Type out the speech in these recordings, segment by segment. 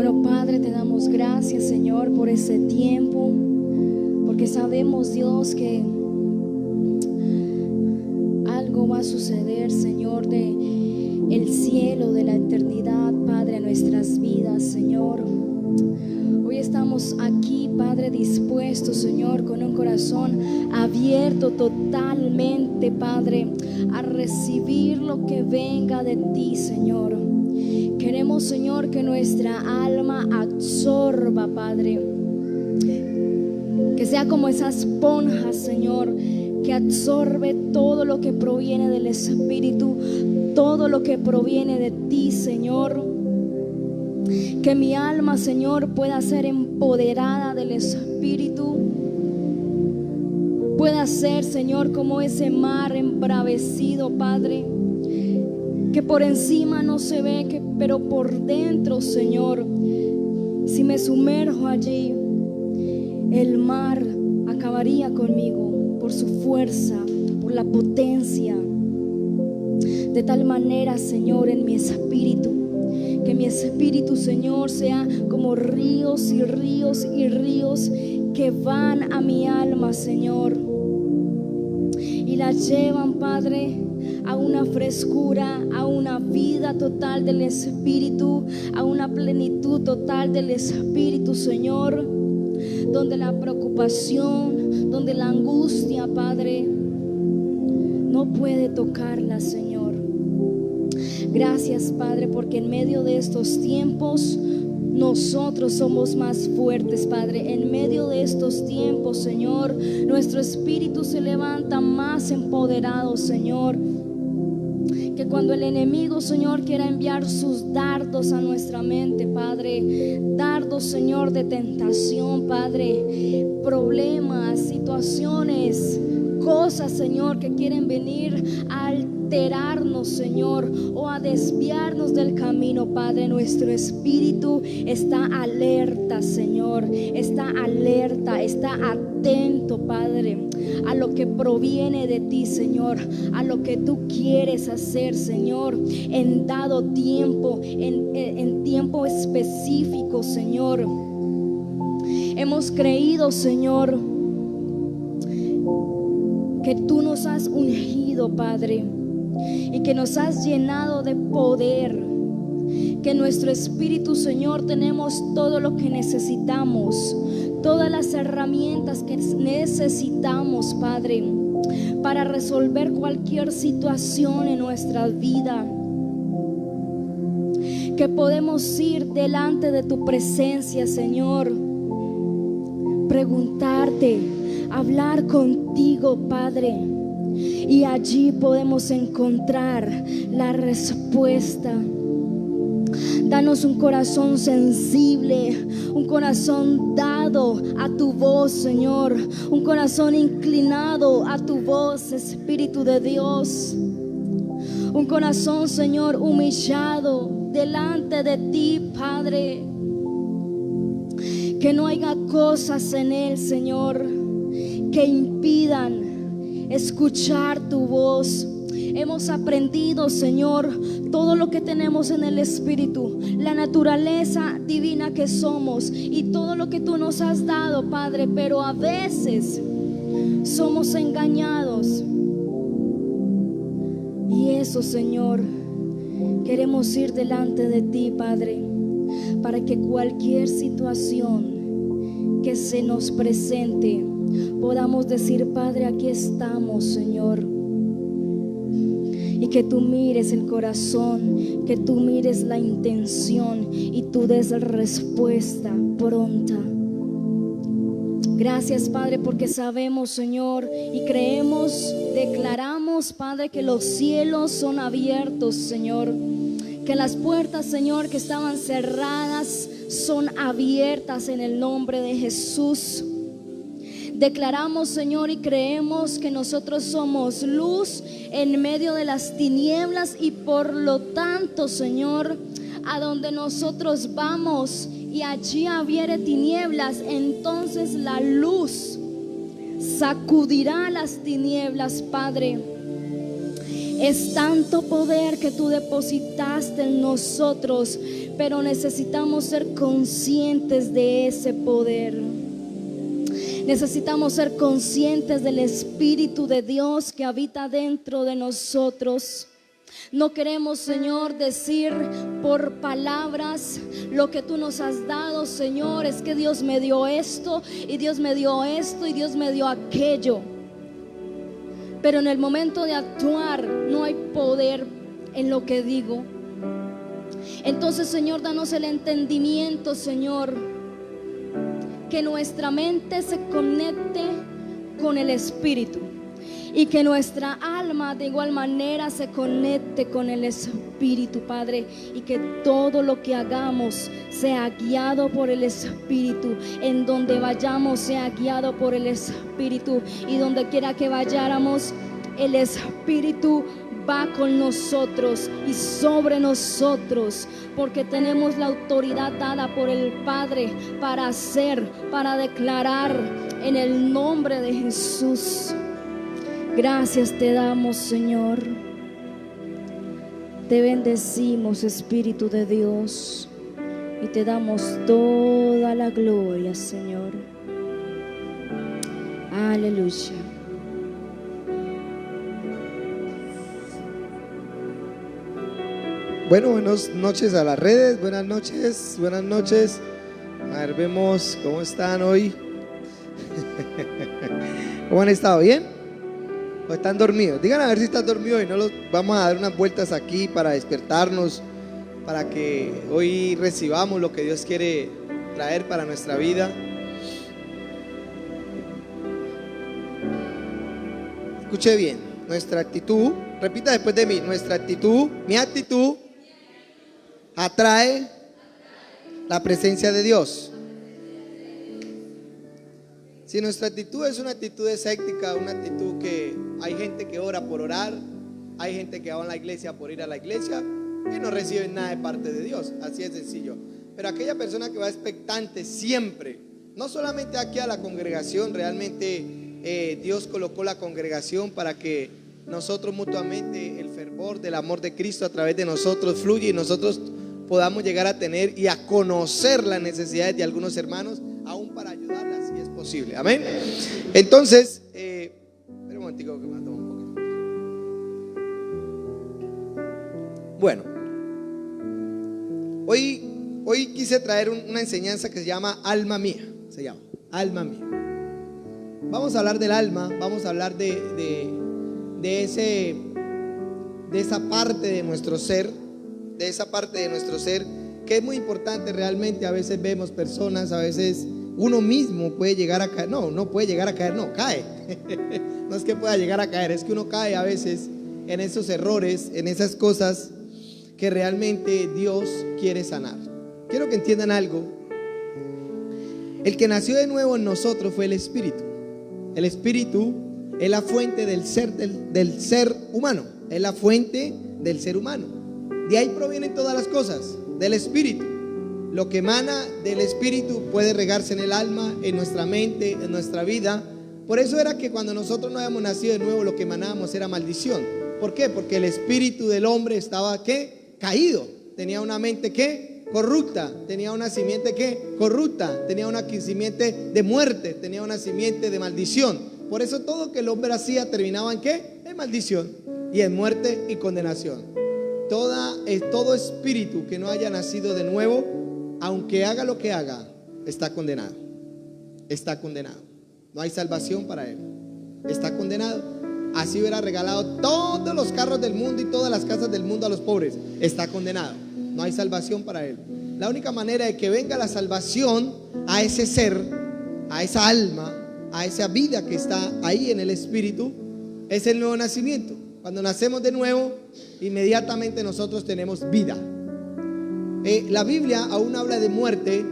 Bueno, Padre, te damos gracias, Señor, por ese tiempo, porque sabemos, Dios, que algo va a suceder, Señor, de el cielo, de la eternidad, Padre, en nuestras vidas, Señor. Hoy estamos aquí, Padre, dispuestos, Señor, con un corazón abierto totalmente, Padre, a recibir lo que venga de ti, Señor. Queremos, Señor, que nuestra alma absorba, Padre, que sea como esa esponja, Señor, que absorbe todo lo que proviene del Espíritu, todo lo que proviene de ti, Señor. Que mi alma, Señor, pueda ser empoderada del Espíritu, pueda ser, Señor, como ese mar embravecido, Padre, que por encima no se ve, pero por dentro, Señor, si me sumerjo allí, el mar acabaría conmigo por su fuerza, por la potencia. De tal manera, Señor, en mi espíritu, que mi espíritu, Señor, sea como ríos y ríos y ríos que van a mi alma, Señor, y la llevan, Padre, a una frescura, a una vida total del Espíritu, a una plenitud total del Espíritu, Señor, donde la preocupación, donde la angustia, Padre, no puede tocarla, Señor. Gracias, Padre, porque en medio de estos tiempos nosotros somos más fuertes, Padre. En medio de estos tiempos, Señor, nuestro espíritu se levanta más empoderado, Señor. Que cuando el enemigo, Señor, quiera enviar sus dardos a nuestra mente, Padre, dardos, Señor, de tentación, Padre, problemas, situaciones, cosas, Señor, que quieren venir a alterarnos, Señor, o a desviarnos del camino, Padre, nuestro espíritu está alerta, Señor, está alerta, está atento, Padre, a lo que proviene de ti, Señor, a lo que tú quieres hacer, Señor, en dado tiempo, en tiempo específico, Señor. Hemos creído, Señor, que tú nos has ungido, Padre, y que nos has llenado de poder, que nuestro espíritu, Señor, tenemos todo lo que necesitamos, todas las herramientas que necesitamos, Padre, para resolver cualquier situación en nuestra vida. Que podemos ir delante de tu presencia, Señor, preguntarte, hablar contigo, Padre, y allí podemos encontrar la respuesta. Danos un corazón sensible, un corazón dado a tu voz, Señor, un corazón inclinado a tu voz, Espíritu de Dios. Un corazón, Señor, humillado delante de ti, Padre. Que no haya cosas en él, Señor, que impidan escuchar tu voz. Hemos aprendido, Señor, todo lo que tenemos en el Espíritu, la naturaleza divina que somos y todo lo que tú nos has dado, Padre, pero a veces somos engañados. Y eso, Señor, queremos ir delante de ti, Padre, para que cualquier situación que se nos presente podamos decir, Padre, aquí estamos, Señor. Y que tú mires el corazón, que tú mires la intención y tú des respuesta pronta. Gracias, Padre, porque sabemos, Señor, y creemos, declaramos, Padre, que los cielos son abiertos, Señor. Que las puertas, Señor, que estaban cerradas son abiertas en el nombre de Jesús. Declaramos, Señor, y creemos que nosotros somos luz en medio de las tinieblas y por lo tanto, Señor, a donde nosotros vamos y allí hubiere tinieblas, entonces la luz sacudirá las tinieblas, Padre. Es tanto poder que tú depositaste en nosotros, pero necesitamos ser conscientes de ese poder. Necesitamos ser conscientes del Espíritu de Dios que habita dentro de nosotros. No queremos, Señor, decir por palabras lo que tú nos has dado, Señor. Es que Dios me dio esto, y Dios me dio esto, y Dios me dio aquello. Pero en el momento de actuar no hay poder en lo que digo. Entonces, Señor, danos el entendimiento, Señor, que nuestra mente se conecte con el Espíritu, y que nuestra alma de igual manera se conecte con el Espíritu, Padre, y que todo lo que hagamos sea guiado por el Espíritu. En donde vayamos sea guiado por el Espíritu, y donde quiera que vayáramos, el Espíritu va con nosotros y sobre nosotros, porque tenemos la autoridad dada por el Padre para hacer, para declarar en el nombre de Jesús. Gracias te damos, Señor. Te bendecimos, Espíritu de Dios, y te damos toda la gloria, Señor. Aleluya. Bueno, buenas noches a las redes, buenas noches, buenas noches. A ver, vemos cómo están hoy. ¿Cómo han estado? ¿Bien? ¿O están dormidos? Digan a ver si están dormidos, y no los vamos a dar unas vueltas aquí para despertarnos, para que hoy recibamos lo que Dios quiere traer para nuestra vida. Escuche bien, nuestra actitud, repita después de mí, nuestra actitud, mi actitud atrae la presencia de Dios. Si nuestra actitud es una actitud escéptica, una actitud que hay gente que ora por orar, hay gente que va a la iglesia por ir a la iglesia y no reciben nada de parte de Dios, así es sencillo. Pero aquella persona que va expectante siempre, no solamente aquí a la congregación, realmente Dios colocó la congregación para que nosotros mutuamente, el fervor del amor de Cristo a través de nosotros fluye y nosotros podamos llegar a tener y a conocer las necesidades de algunos hermanos, aún para ayudarlas si es posible. Amén. Entonces, espera un momentico que me tomo un poquito. Bueno, hoy quise traer una enseñanza que se llama alma mía. Se llama alma mía. Vamos a hablar del alma, vamos a hablar de esa parte de nuestro ser, de esa parte de nuestro ser que es muy importante realmente. A veces vemos personas, a veces uno mismo puede llegar a caer, no puede llegar a caer, no, cae. No es que pueda llegar a caer, es que uno cae a veces en esos errores, en esas cosas que realmente Dios quiere sanar. Quiero que entiendan algo. El que nació de nuevo en nosotros fue el Espíritu. El Espíritu es la fuente del ser humano, es la fuente del ser humano. De ahí provienen todas las cosas, del Espíritu. Lo que emana del Espíritu puede regarse en el alma, en nuestra mente, en nuestra vida. Por eso era que cuando nosotros no habíamos nacido de nuevo, lo que emanábamos era maldición. ¿Por qué? Porque el espíritu del hombre estaba ¿qué? Caído. Tenía una mente ¿qué? Corrupta. Tenía una simiente ¿qué? Corrupta. Tenía una simiente de muerte. Tenía una simiente de maldición. Por eso todo que el hombre hacía terminaba en ¿qué? En maldición y en muerte y condenación. Todo espíritu que no haya nacido de nuevo, aunque haga lo que haga, está condenado. Está condenado. No hay salvación para él. Está condenado. Así hubiera regalado todos los carros del mundo y todas las casas del mundo a los pobres. Está condenado. No hay salvación para él. La única manera de que venga la salvación a ese ser, a esa alma, a esa vida que está ahí en el espíritu, es el nuevo nacimiento. Cuando nacemos de nuevo, inmediatamente nosotros tenemos vida. La Biblia aún habla de muerte,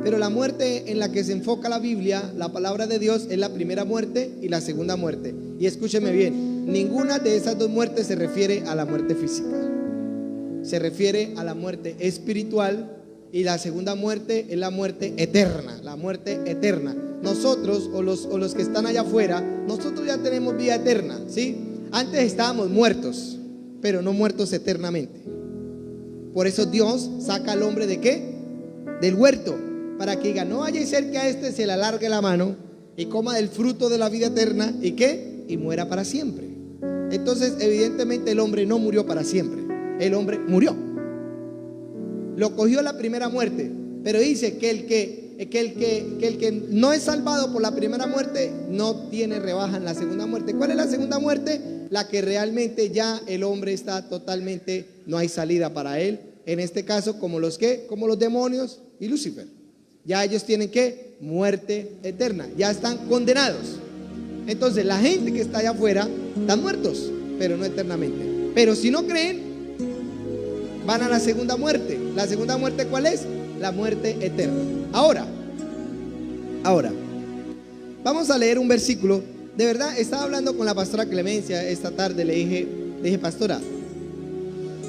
pero la muerte en la que se enfoca la Biblia, la palabra de Dios, es la primera muerte y la segunda muerte. Y escúcheme bien, ninguna de esas dos muertes se refiere a la muerte física. Se refiere a la muerte espiritual, y la segunda muerte es la muerte eterna. La muerte eterna. Nosotros o los que están allá afuera, nosotros ya tenemos vida eterna, ¿sí? Antes estábamos muertos. pero no muertos eternamente. Por eso Dios saca al hombre ¿de qué? Del huerto, para que diga, no vaya a ser que a este se le alargue la mano y coma del fruto de la vida eterna y ¿qué? Y muera para siempre. Entonces evidentemente el hombre no murió para siempre, el hombre murió, lo cogió la primera muerte, pero dice que el que no es salvado por la primera muerte no tiene rebaja en la segunda muerte. ¿Cuál es la segunda muerte? La que realmente ya el hombre está totalmente, no hay salida para él. En este caso, como los demonios y Lucifer. Ya ellos tienen ¿qué? Muerte eterna, ya están condenados. Entonces la gente que está allá afuera están muertos, pero no eternamente. Pero si no creen, van a la segunda muerte. ¿La segunda muerte cuál es? La muerte eterna. Ahora, vamos a leer un versículo. De verdad, estaba hablando con la pastora Clemencia esta tarde. Le dije, pastora,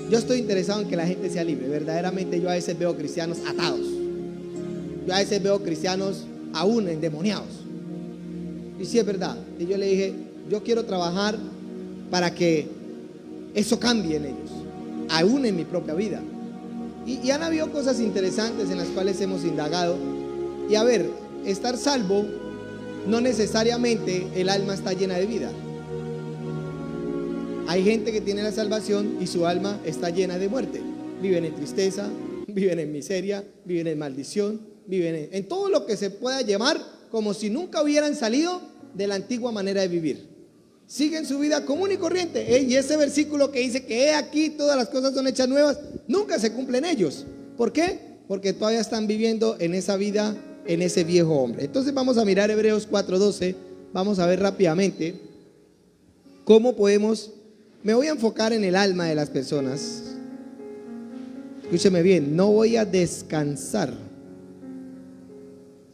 yo estoy interesado en que la gente sea libre. Verdaderamente yo a veces veo cristianos atados. Yo a veces veo cristianos aún endemoniados. Y sí es verdad. Y yo le dije, yo quiero trabajar para que eso cambie en ellos, aún en mi propia vida. Y han habido cosas interesantes en las cuales hemos indagado. Y a ver, estar salvo no necesariamente el alma está llena de vida. Hay gente que tiene la salvación y su alma está llena de muerte. Viven en tristeza, viven en miseria, viven en maldición, viven en todo lo que se pueda llamar como si nunca hubieran salido de la antigua manera de vivir. Siguen su vida común y corriente. Y ese versículo que dice que he aquí todas las cosas son hechas nuevas, nunca se cumple en ellos. ¿Por qué? Porque todavía están viviendo en esa vida, en ese viejo hombre. Entonces vamos a mirar Hebreos 4:12. Vamos a ver rápidamente cómo podemos. Me voy a enfocar en el alma de las personas. Escúcheme bien, no voy a descansar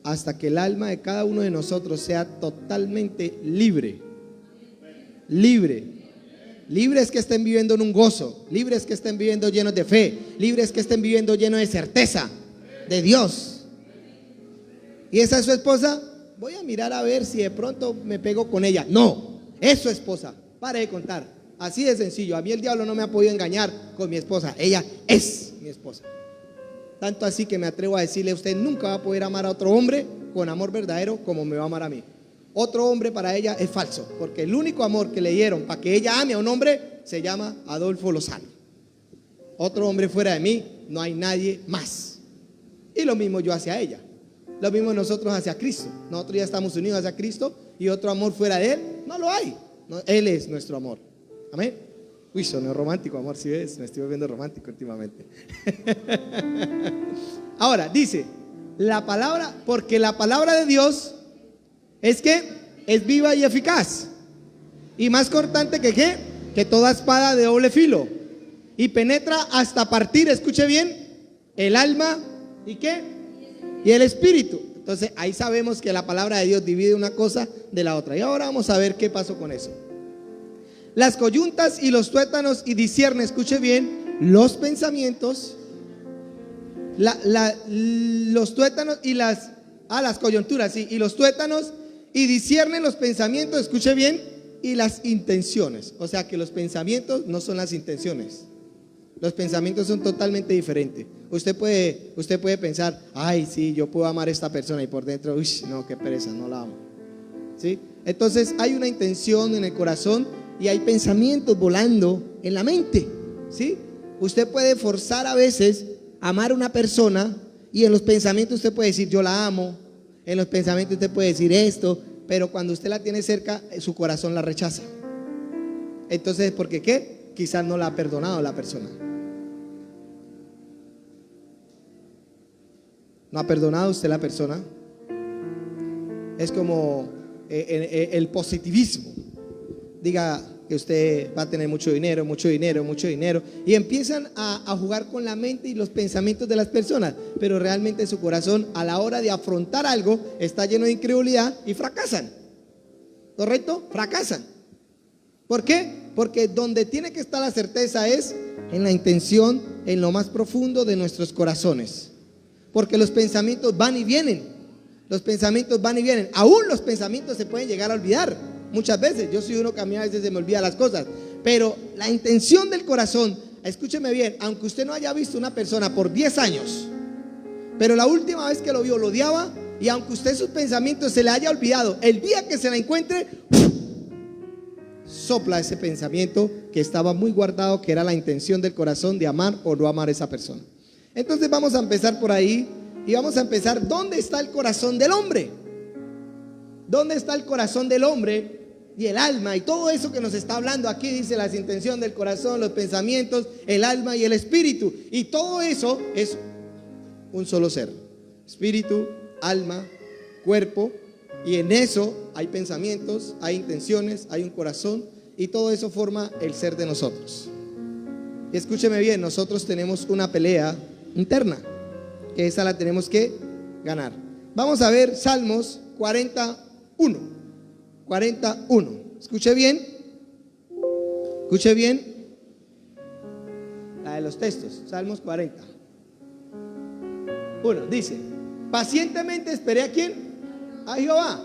hasta que el alma de cada uno de nosotros sea totalmente libre. Libres que estén viviendo en un gozo, libres que estén viviendo llenos de fe, libres que estén viviendo llenos de certeza de Dios. ¿Y esa es su esposa? Voy a mirar a ver si de pronto me pego con ella. No, es su esposa. Pare de contar. Así de sencillo. A mí el diablo no me ha podido engañar con mi esposa. Ella es mi esposa. Tanto así que me atrevo a decirle, usted nunca va a poder amar a otro hombre con amor verdadero como me va a amar a mí. Otro hombre para ella es falso, porque el único amor que le dieron para que ella ame a un hombre se llama Adolfo Lozano. Otro hombre fuera de mí, no hay nadie más. Y lo mismo yo hacia ella. Lo mismo nosotros hacia Cristo. Nosotros ya estamos unidos hacia Cristo y otro amor fuera de Él no lo hay. No, Él es nuestro amor. Amén. Uy, sonó romántico, amor, si ves, me estoy volviendo romántico últimamente. Ahora, dice, la palabra, porque la palabra de Dios es que es viva y eficaz y más cortante que ¿qué? Que toda espada de doble filo y penetra hasta partir, escuche bien, el alma y ¿qué? Y el espíritu. Entonces ahí sabemos que la palabra de Dios divide una cosa de la otra. Y ahora vamos a ver qué pasó con eso. Las coyuntas y los tuétanos y discierne, escuche bien, los pensamientos, los tuétanos y las coyunturas, sí, y los tuétanos, y disciernen los pensamientos, escuche bien, y las intenciones. O sea que los pensamientos no son las intenciones. Los pensamientos son totalmente diferentes. Usted puede pensar, ay, sí, yo puedo amar a esta persona, y por dentro, uy, no, qué pereza, no la amo. ¿Sí? Entonces hay una intención en el corazón y hay pensamientos volando en la mente. ¿Sí? Usted puede forzar a veces a amar a una persona y en los pensamientos usted puede decir, yo la amo. En los pensamientos usted puede decir esto, pero cuando usted la tiene cerca, su corazón la rechaza. Entonces, ¿por qué qué? Quizás no la ha perdonado la persona. ¿No ha perdonado usted la persona? Es como el positivismo. Diga que usted va a tener mucho dinero, mucho dinero, mucho dinero, y empiezan a jugar con la mente y los pensamientos de las personas, pero realmente su corazón a la hora de afrontar algo está lleno de incredulidad y fracasan. ¿Correcto? Fracasan. ¿Por qué? Porque donde tiene que estar la certeza es en la intención, en lo más profundo de nuestros corazones, porque los pensamientos van y vienen. Los pensamientos van y vienen. Aún los pensamientos se pueden llegar a olvidar. Muchas veces, yo soy uno que a mí a veces se me olvida las cosas, Pero la intención del corazón, escúcheme bien, aunque usted no haya visto una persona por 10 años, pero la última vez que lo vio lo odiaba, y aunque usted sus pensamientos se le haya olvidado, el día que se la encuentre, sopla ese pensamiento que estaba muy guardado, que era la intención del corazón de amar o no amar a esa persona. Entonces vamos a empezar por ahí y vamos a empezar, ¿dónde está el corazón del hombre? ¿Dónde está el corazón del hombre y el alma? Y todo eso que nos está hablando aquí dice las intenciones del corazón, los pensamientos, el alma y el espíritu. Y todo eso es un solo ser: espíritu, alma, cuerpo. Y en eso hay pensamientos, hay intenciones, hay un corazón, y todo eso forma el ser de nosotros. Y escúcheme bien, nosotros tenemos una pelea interna, que esa la tenemos que ganar. Vamos a ver Salmos 41. Escuche bien la de los textos. Salmos 40. Dice: pacientemente esperé ¿a quién? A Jehová,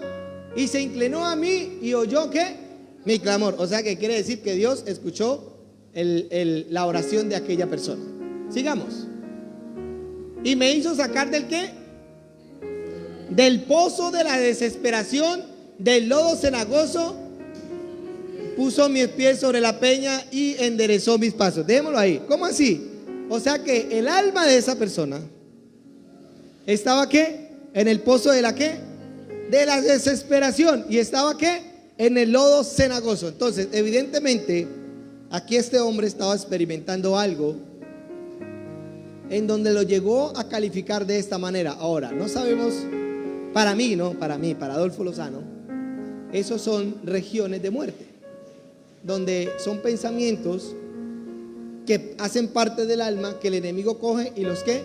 y se inclinó a mí y oyó ¿qué? Mi clamor. O sea que quiere decir que Dios escuchó la oración de aquella persona. Sigamos. Y me hizo sacar ¿del qué? Del pozo de la desesperación, del lodo cenagoso, puso mis pies sobre la peña y enderezó mis pasos. Dejémoslo ahí. ¿Cómo así? O sea que el alma de esa persona estaba ¿qué? En el pozo de la ¿qué? De la desesperación. ¿Y estaba qué? En el lodo cenagoso. Entonces, evidentemente, aquí este hombre estaba experimentando algo en donde lo llegó a calificar de esta manera. Ahora, no sabemos, para mí, para Adolfo Lozano, esos son regiones de muerte, donde son pensamientos que hacen parte del alma, que el enemigo coge y los ¿qué?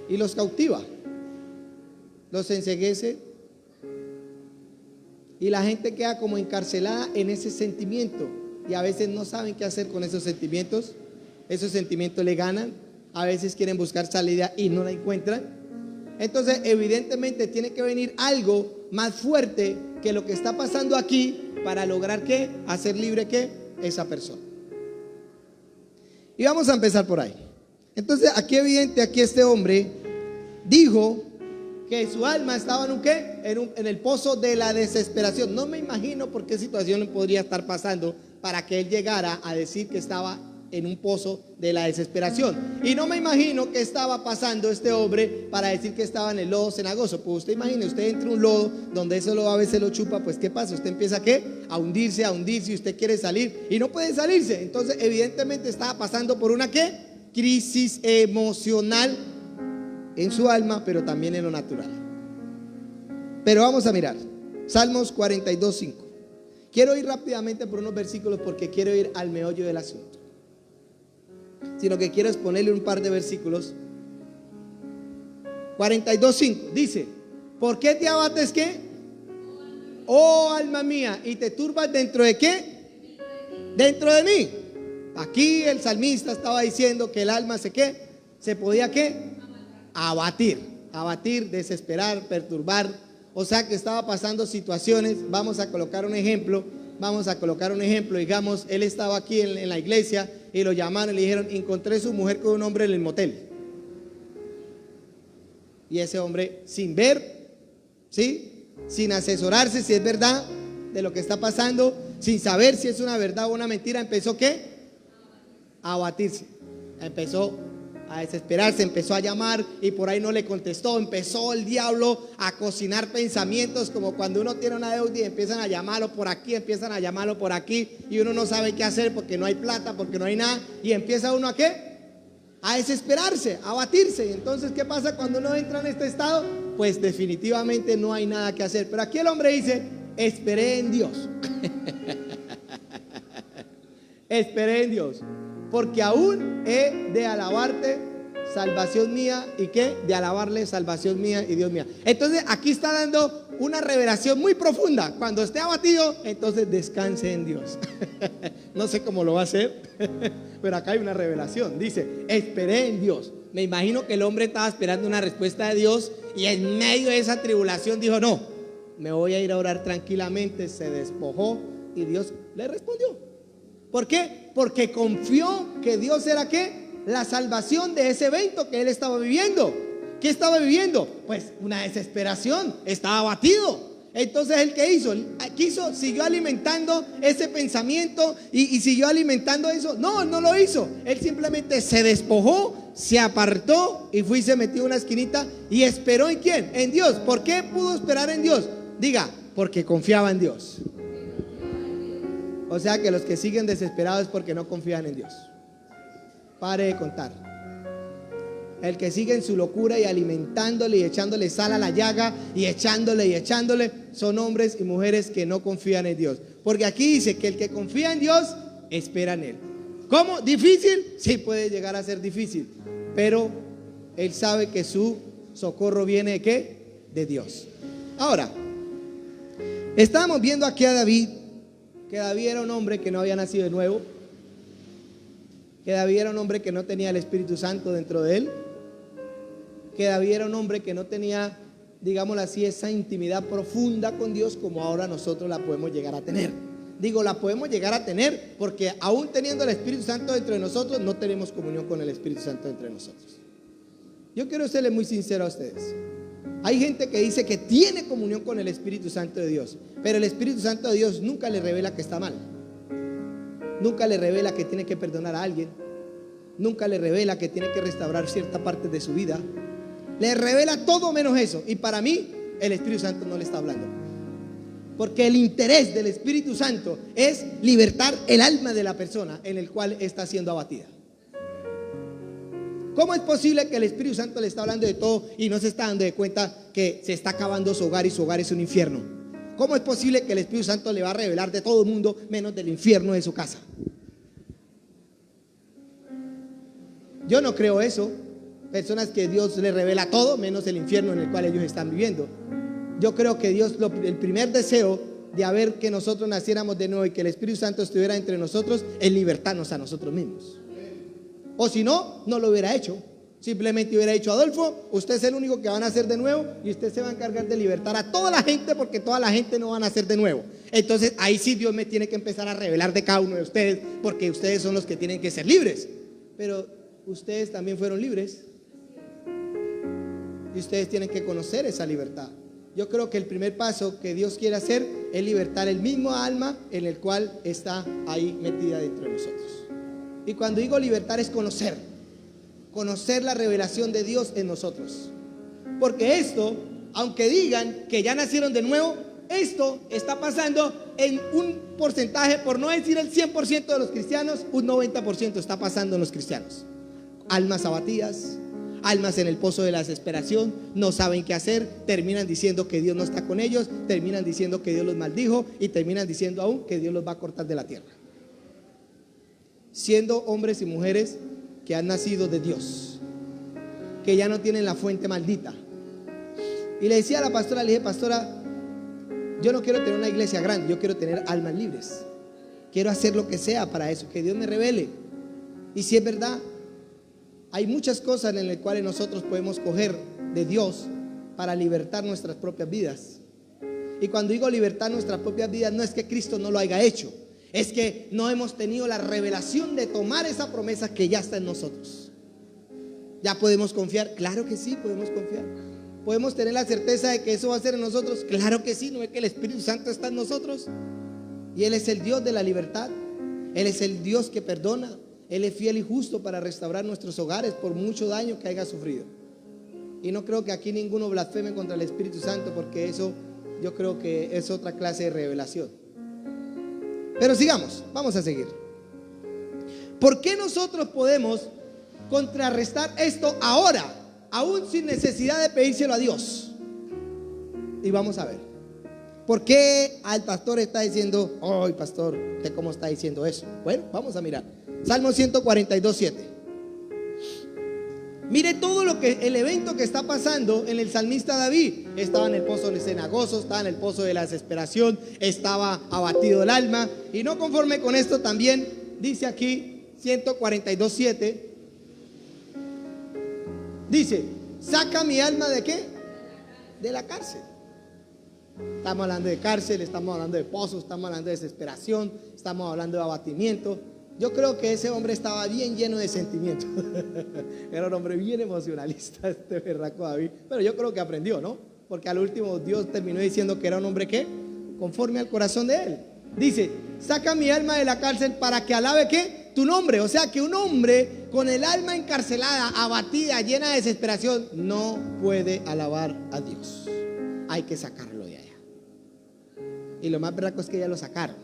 Y los cautiva, los enceguece, y la gente queda como encarcelada en ese sentimiento, y a veces no saben qué hacer con esos sentimientos. Esos sentimientos le ganan, a veces quieren buscar salida y no la encuentran. Entonces evidentemente tiene que venir algo más fuerte que lo que está pasando aquí para lograr ¿qué? Hacer libre ¿qué? Esa persona. Y vamos a empezar por ahí. Entonces aquí este hombre dijo que su alma estaba en un ¿qué? En el pozo de la desesperación. No me imagino por qué situación podría estar pasando para que él llegara a decir que estaba en un pozo de la desesperación. Y no me imagino que estaba pasando este hombre para decir que estaba en el lodo cenagoso. Pues usted imagine, usted entra en un lodo donde ese lodo a veces lo chupa, pues ¿qué pasa? Usted empieza ¿qué? A hundirse, y usted quiere salir y no puede salirse. Entonces evidentemente estaba pasando por una ¿qué? Crisis emocional en su alma, pero también en lo natural. Pero vamos a mirar Salmos 42:5. Quiero ir rápidamente por unos versículos porque quiero ir al meollo del asunto, sino que quiero exponerle un par de versículos. 42:5 dice: ¿por qué te abates qué? Oh alma mía, y te turbas dentro de qué? Dentro de mí. Aquí el salmista estaba diciendo que el alma se podía ¿qué? Abatir, desesperar, perturbar. O sea que estaba pasando situaciones. Vamos a colocar un ejemplo. Digamos, él estaba aquí en la iglesia y lo llamaron y le dijeron: encontré su mujer con un hombre en el motel. Y ese hombre, sin ver, ¿sí? Sin asesorarse si es verdad de lo que está pasando, sin saber si es una verdad o una mentira, empezó ¿qué? A abatirse. Empezó a desesperarse, empezó a llamar y por ahí no le contestó. Empezó el diablo a cocinar pensamientos, como cuando uno tiene una deuda y empiezan a llamarlo por aquí, empiezan a llamarlo por aquí, y uno no sabe qué hacer porque no hay plata, porque no hay nada, y empieza uno ¿a qué? A desesperarse, a abatirse. Y entonces ¿qué pasa cuando uno entra en este estado? Pues definitivamente no hay nada que hacer. Pero aquí el hombre dice: esperé en Dios. Esperé en Dios, porque aún he de alabarte, salvación mía, y qué, de alabarle, salvación mía y Dios mía. Entonces aquí está dando una revelación muy profunda. Cuando esté abatido, entonces descanse en Dios. No sé cómo lo va a hacer, pero acá hay una revelación. Dice: esperé en Dios. Me imagino que el hombre estaba esperando una respuesta de Dios, y en medio de esa tribulación dijo: no, me voy a ir a orar tranquilamente. Se despojó y Dios le respondió. ¿Por qué? Porque confió que Dios era ¿qué? La salvación de ese evento que él estaba viviendo. ¿Qué estaba viviendo? Pues una desesperación, estaba abatido. Entonces, ¿él qué hizo? Siguió alimentando ese pensamiento y siguió alimentando eso. No, no lo hizo. Él simplemente se despojó, se apartó y fue y se metió en una esquinita y esperó ¿en quién? En Dios. ¿Por qué pudo esperar en Dios? Diga, porque confiaba en Dios. O sea que los que siguen desesperados es porque no confían en Dios. Pare de contar. El que sigue en su locura y alimentándole y echándole sal a la llaga y echándole son hombres y mujeres que no confían en Dios. Porque aquí dice que el que confía en Dios espera en Él. ¿Cómo? ¿Difícil? Sí, puede llegar a ser difícil, pero él sabe que su socorro viene ¿de qué? De Dios. Ahora, estábamos viendo aquí a David, que David era un hombre que no había nacido de nuevo, que David era un hombre que no tenía el Espíritu Santo dentro de él, que David era un hombre que no tenía, digámoslo así, esa intimidad profunda con Dios como ahora nosotros la podemos llegar a tener. Digo, la podemos llegar a tener porque aún teniendo el Espíritu Santo dentro de nosotros, no tenemos comunión con el Espíritu Santo dentro de nosotros. Yo quiero serle muy sincero a ustedes. Hay gente que dice que tiene comunión con el Espíritu Santo de Dios, pero el Espíritu Santo de Dios nunca le revela que está mal. Nunca le revela que tiene que perdonar a alguien. Nunca le revela que tiene que restaurar cierta parte de su vida. Le revela todo menos eso. Y para mí el Espíritu Santo no le está hablando, porque el interés del Espíritu Santo es libertar el alma de la persona en el cual está siendo abatida. ¿Cómo es posible que el Espíritu Santo le está hablando de todo y no se está dando de cuenta que se está acabando su hogar y su hogar es un infierno? ¿Cómo es posible que el Espíritu Santo le va a revelar de todo el mundo menos del infierno de su casa? Yo no creo eso. Personas que Dios les revela todo menos el infierno en el cual ellos están viviendo. Yo creo que Dios, el primer deseo de haber que nosotros naciéramos de nuevo y que el Espíritu Santo estuviera entre nosotros es libertarnos a nosotros mismos. O si no, no lo hubiera hecho. Simplemente hubiera dicho: Adolfo, usted es el único que va a nacer de nuevo y usted se va a encargar de libertar a toda la gente, porque toda la gente no va a nacer de nuevo. Entonces ahí sí Dios me tiene que empezar a revelar de cada uno de ustedes, porque ustedes son los que tienen que ser libres. Pero ustedes también fueron libres y ustedes tienen que conocer esa libertad. Yo creo que el primer paso que Dios quiere hacer es libertar el mismo alma en el cual está ahí metida dentro de nosotros. Y cuando digo libertar es conocer la revelación de Dios en nosotros. Porque esto, aunque digan que ya nacieron de nuevo, esto está pasando en un porcentaje, por no decir el 100% de los cristianos, un 90% está pasando en los cristianos. Almas abatidas, almas en el pozo de la desesperación, no saben qué hacer, terminan diciendo que Dios no está con ellos, terminan diciendo que Dios los maldijo y terminan diciendo aún que Dios los va a cortar de la tierra. Siendo hombres y mujeres que han nacido de Dios, que ya no tienen la fuente maldita. Y le decía a la pastora, le dije: pastora, yo no quiero tener una iglesia grande, yo quiero tener almas libres. Quiero hacer lo que sea para eso, que Dios me revele. Y si es verdad, hay muchas cosas en las cuales nosotros podemos coger de Dios para libertar nuestras propias vidas. Y cuando digo libertar nuestras propias vidas, no es que Cristo no lo haya hecho, es que no hemos tenido la revelación de tomar esa promesa que ya está en nosotros. ¿Ya podemos confiar? Claro que sí, podemos confiar. ¿Podemos tener la certeza de que eso va a ser en nosotros? Claro que sí. ¿No es que el Espíritu Santo está en nosotros? Y Él es el Dios de la libertad. Él es el Dios que perdona. Él es fiel y justo para restaurar nuestros hogares por mucho daño que haya sufrido. Y no creo que aquí ninguno blasfeme contra el Espíritu Santo, porque eso yo creo que es otra clase de revelación. Pero sigamos, vamos a seguir. ¿Por qué nosotros podemos contrarrestar esto ahora, aún sin necesidad de pedírselo a Dios? Y vamos a ver. ¿Por qué al pastor está diciendo: ay, pastor, ¿usted cómo está diciendo eso? Bueno, vamos a mirar. Salmo 142:7. Mire todo el evento que está pasando en el salmista David. Estaba en el pozo del cenagoso, estaba en el pozo de la desesperación, estaba abatido el alma. Y no conforme con esto, también dice aquí 142:7. Dice: saca mi alma ¿de qué? De la cárcel. Estamos hablando de cárcel, estamos hablando de pozos, estamos hablando de desesperación, estamos hablando de abatimiento. Yo creo que ese hombre estaba bien lleno de sentimientos. Era un hombre bien emocionalista, este berraco David. Pero yo creo que aprendió, ¿no? Porque al último Dios terminó diciendo que era un hombre que, conforme al corazón de él. Dice, saca mi alma de la cárcel para que alabe ¿qué? Tu nombre. O sea que un hombre con el alma encarcelada, abatida, llena de desesperación, no puede alabar a Dios. Hay que sacarlo de allá. Y lo más berraco es que ya lo sacaron,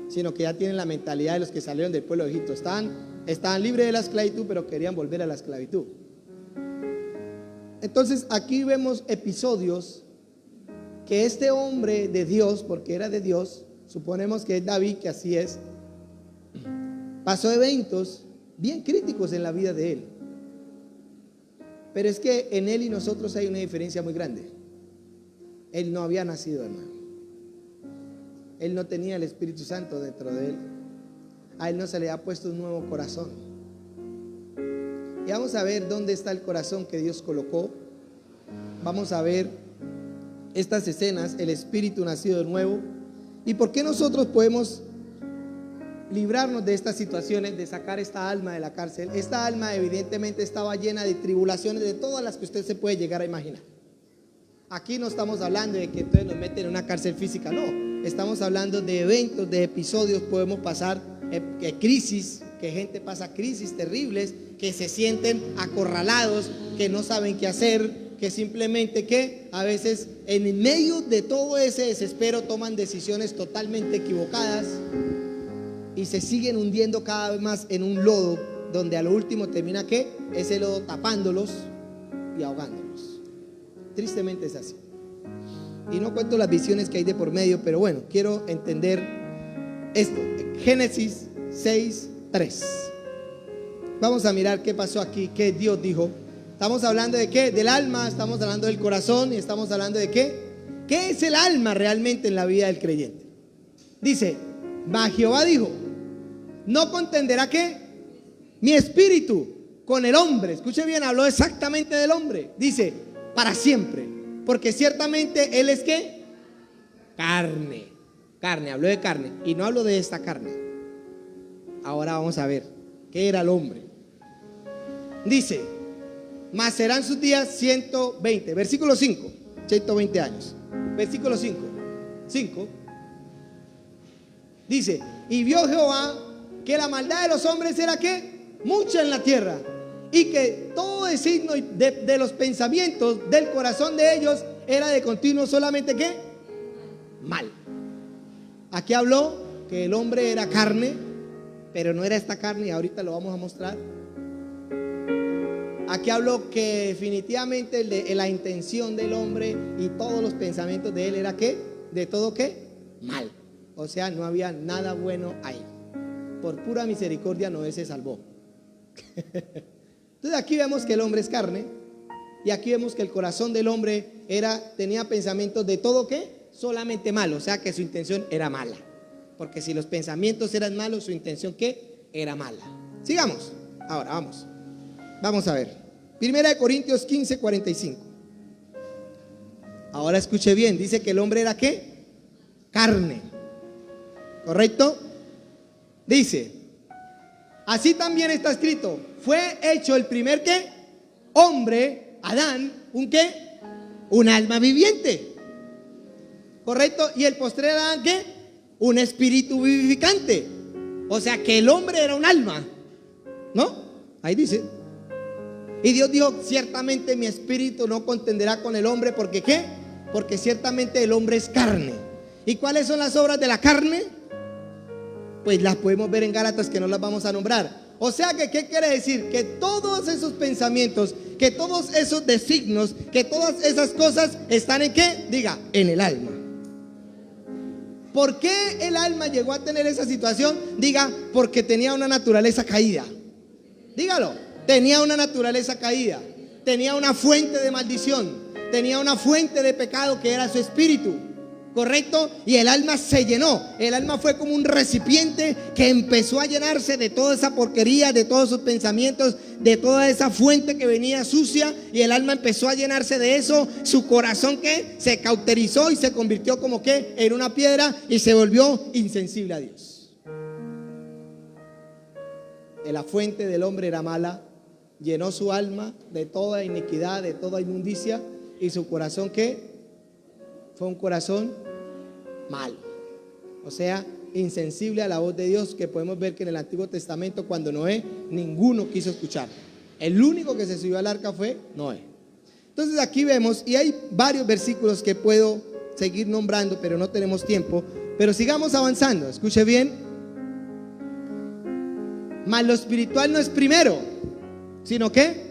sino que ya tienen la mentalidad de los que salieron del pueblo de Egipto. Estaban libres de la esclavitud, pero querían volver a la esclavitud. Entonces aquí vemos episodios que este hombre de Dios, porque era de Dios, suponemos que es David, que así es, pasó eventos bien críticos en la vida de él. Pero es que en él y nosotros hay una diferencia muy grande. Él no había nacido, hermano. Él no tenía el Espíritu Santo dentro de él. A él no se le ha puesto un nuevo corazón. Y vamos a ver dónde está el corazón que Dios colocó. Vamos a ver estas escenas, el Espíritu nacido de nuevo. ¿Y por qué nosotros podemos librarnos de estas situaciones, de sacar esta alma de la cárcel? Esta alma evidentemente estaba llena de tribulaciones, de todas las que usted se puede llegar a imaginar. Aquí no estamos hablando de que entonces nos meten en una cárcel física, no. Estamos hablando de eventos, de episodios, podemos pasar crisis, que gente pasa crisis terribles, que se sienten acorralados, que no saben qué hacer, que simplemente que a veces en medio de todo ese desespero toman decisiones totalmente equivocadas y se siguen hundiendo cada vez más en un lodo, donde a lo último termina ¿qué? Ese lodo tapándolos y ahogándolos. Tristemente es así. Y no cuento las visiones que hay de por medio, pero bueno, quiero entender esto. Génesis 6:3. Vamos a mirar qué pasó aquí, qué Dios dijo. Estamos hablando de qué, del alma, estamos hablando del corazón y estamos hablando de qué. ¿Qué es el alma realmente en la vida del creyente? Dice, mas Jehová dijo, no contenderá ¿qué? Mi espíritu con el hombre. Escuche bien, habló exactamente del hombre. Dice, para siempre. Porque ciertamente él es ¿qué? Carne. Carne, habló de carne. Y no hablo de esta carne. Ahora vamos a ver qué era el hombre. Dice, mas serán sus días 120. Versículo 5. 120 años. Versículo 5. Dice, y vio Jehová que la maldad de los hombres era ¿qué? Mucha en la tierra, y que todo designio de los pensamientos del corazón de ellos era de continuo solamente ¿qué? Mal. Aquí habló que el hombre era carne, pero no era esta carne, y ahorita lo vamos a mostrar. Aquí habló que definitivamente la intención del hombre y todos los pensamientos de él era ¿qué? De todo ¿qué? Mal. O sea, no había nada bueno ahí. Por pura misericordia Noé se salvó. Entonces aquí vemos que el hombre es carne, y aquí vemos que el corazón del hombre tenía pensamientos de todo ¿qué? Solamente malo. O sea que su intención era mala. Porque si los pensamientos eran malos, su intención ¿qué? Era mala. Sigamos. Ahora vamos a ver. Primera de Corintios 15:45. Ahora escuche bien. Dice que el hombre era ¿qué? Carne. ¿Correcto? Dice, así también está escrito, fue hecho el primer ¿qué? Hombre, Adán, ¿un qué? Un alma viviente. ¿Correcto? Y el postrer Adán ¿qué? Un espíritu vivificante. O sea que el hombre era un alma, ¿no? Ahí dice. Y Dios dijo, ciertamente mi espíritu no contenderá con el hombre, porque ¿qué? Porque ciertamente el hombre es carne. ¿Y cuáles son las obras de la carne? Pues las podemos ver en Gálatas, que no las vamos a nombrar. O sea que, ¿qué quiere decir? Que todos esos pensamientos, que todos esos designios, que todas esas cosas están ¿en qué? Diga, en el alma. ¿Por qué el alma llegó a tener esa situación? Diga, porque tenía una naturaleza caída. Dígalo, tenía una naturaleza caída. Tenía una fuente de maldición. Tenía una fuente de pecado que era su espíritu. ¿correcto? Y el alma se llenó. El alma fue como un recipiente que empezó a llenarse de toda esa porquería, de todos sus pensamientos, de toda esa fuente que venía sucia. Y el alma empezó a llenarse de eso. Su corazón que se cauterizó y se convirtió como que en una piedra y se volvió insensible a Dios. La fuente del hombre era mala, llenó su alma de toda iniquidad, de toda inmundicia, y su corazón ¿qué? Fue un corazón malo, o sea, insensible a la voz de Dios, que podemos ver que en el Antiguo Testamento, cuando Noé, ninguno quiso escuchar. El único que se subió al arca fue Noé. Entonces aquí vemos, y hay varios versículos que puedo seguir nombrando, pero no tenemos tiempo. Pero sigamos avanzando, escuche bien. Mas lo espiritual no es primero, sino ¿qué?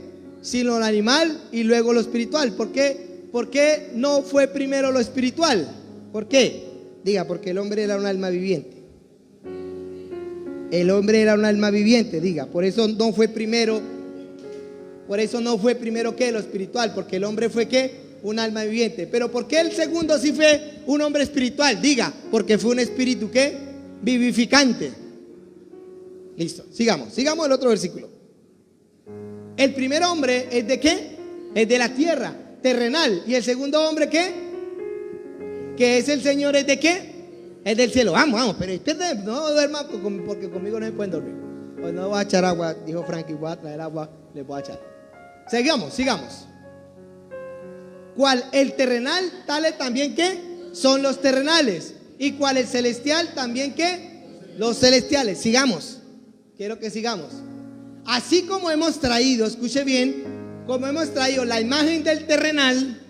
Sino lo animal y luego lo espiritual. ¿Por qué? ¿Por qué no fue primero lo espiritual? ¿Por qué? Diga, porque el hombre era un alma viviente. El hombre era un alma viviente, diga. Por eso no fue primero. Por eso no fue primero que lo espiritual, porque el hombre fue ¿qué? Un alma viviente. Pero ¿por qué el segundo sí fue un hombre espiritual? Diga, porque fue un espíritu ¿qué? Vivificante. Listo, sigamos el otro versículo. El primer hombre es de ¿qué? Es de la tierra, terrenal. Y el segundo hombre ¿qué? Que es el Señor, ¿es de qué? Es del cielo. Vamos, pero no duerman porque conmigo no se pueden dormir. Pues no voy a echar agua, dijo Frankie, voy a traer agua, les voy a echar. Sigamos. ¿Cuál? El terrenal, tales también ¿qué? Son los terrenales. ¿Y cuál? El celestial, también ¿qué? Los celestiales. Sigamos. Quiero que sigamos. Así como hemos traído, escuche bien, como hemos traído la imagen del terrenal,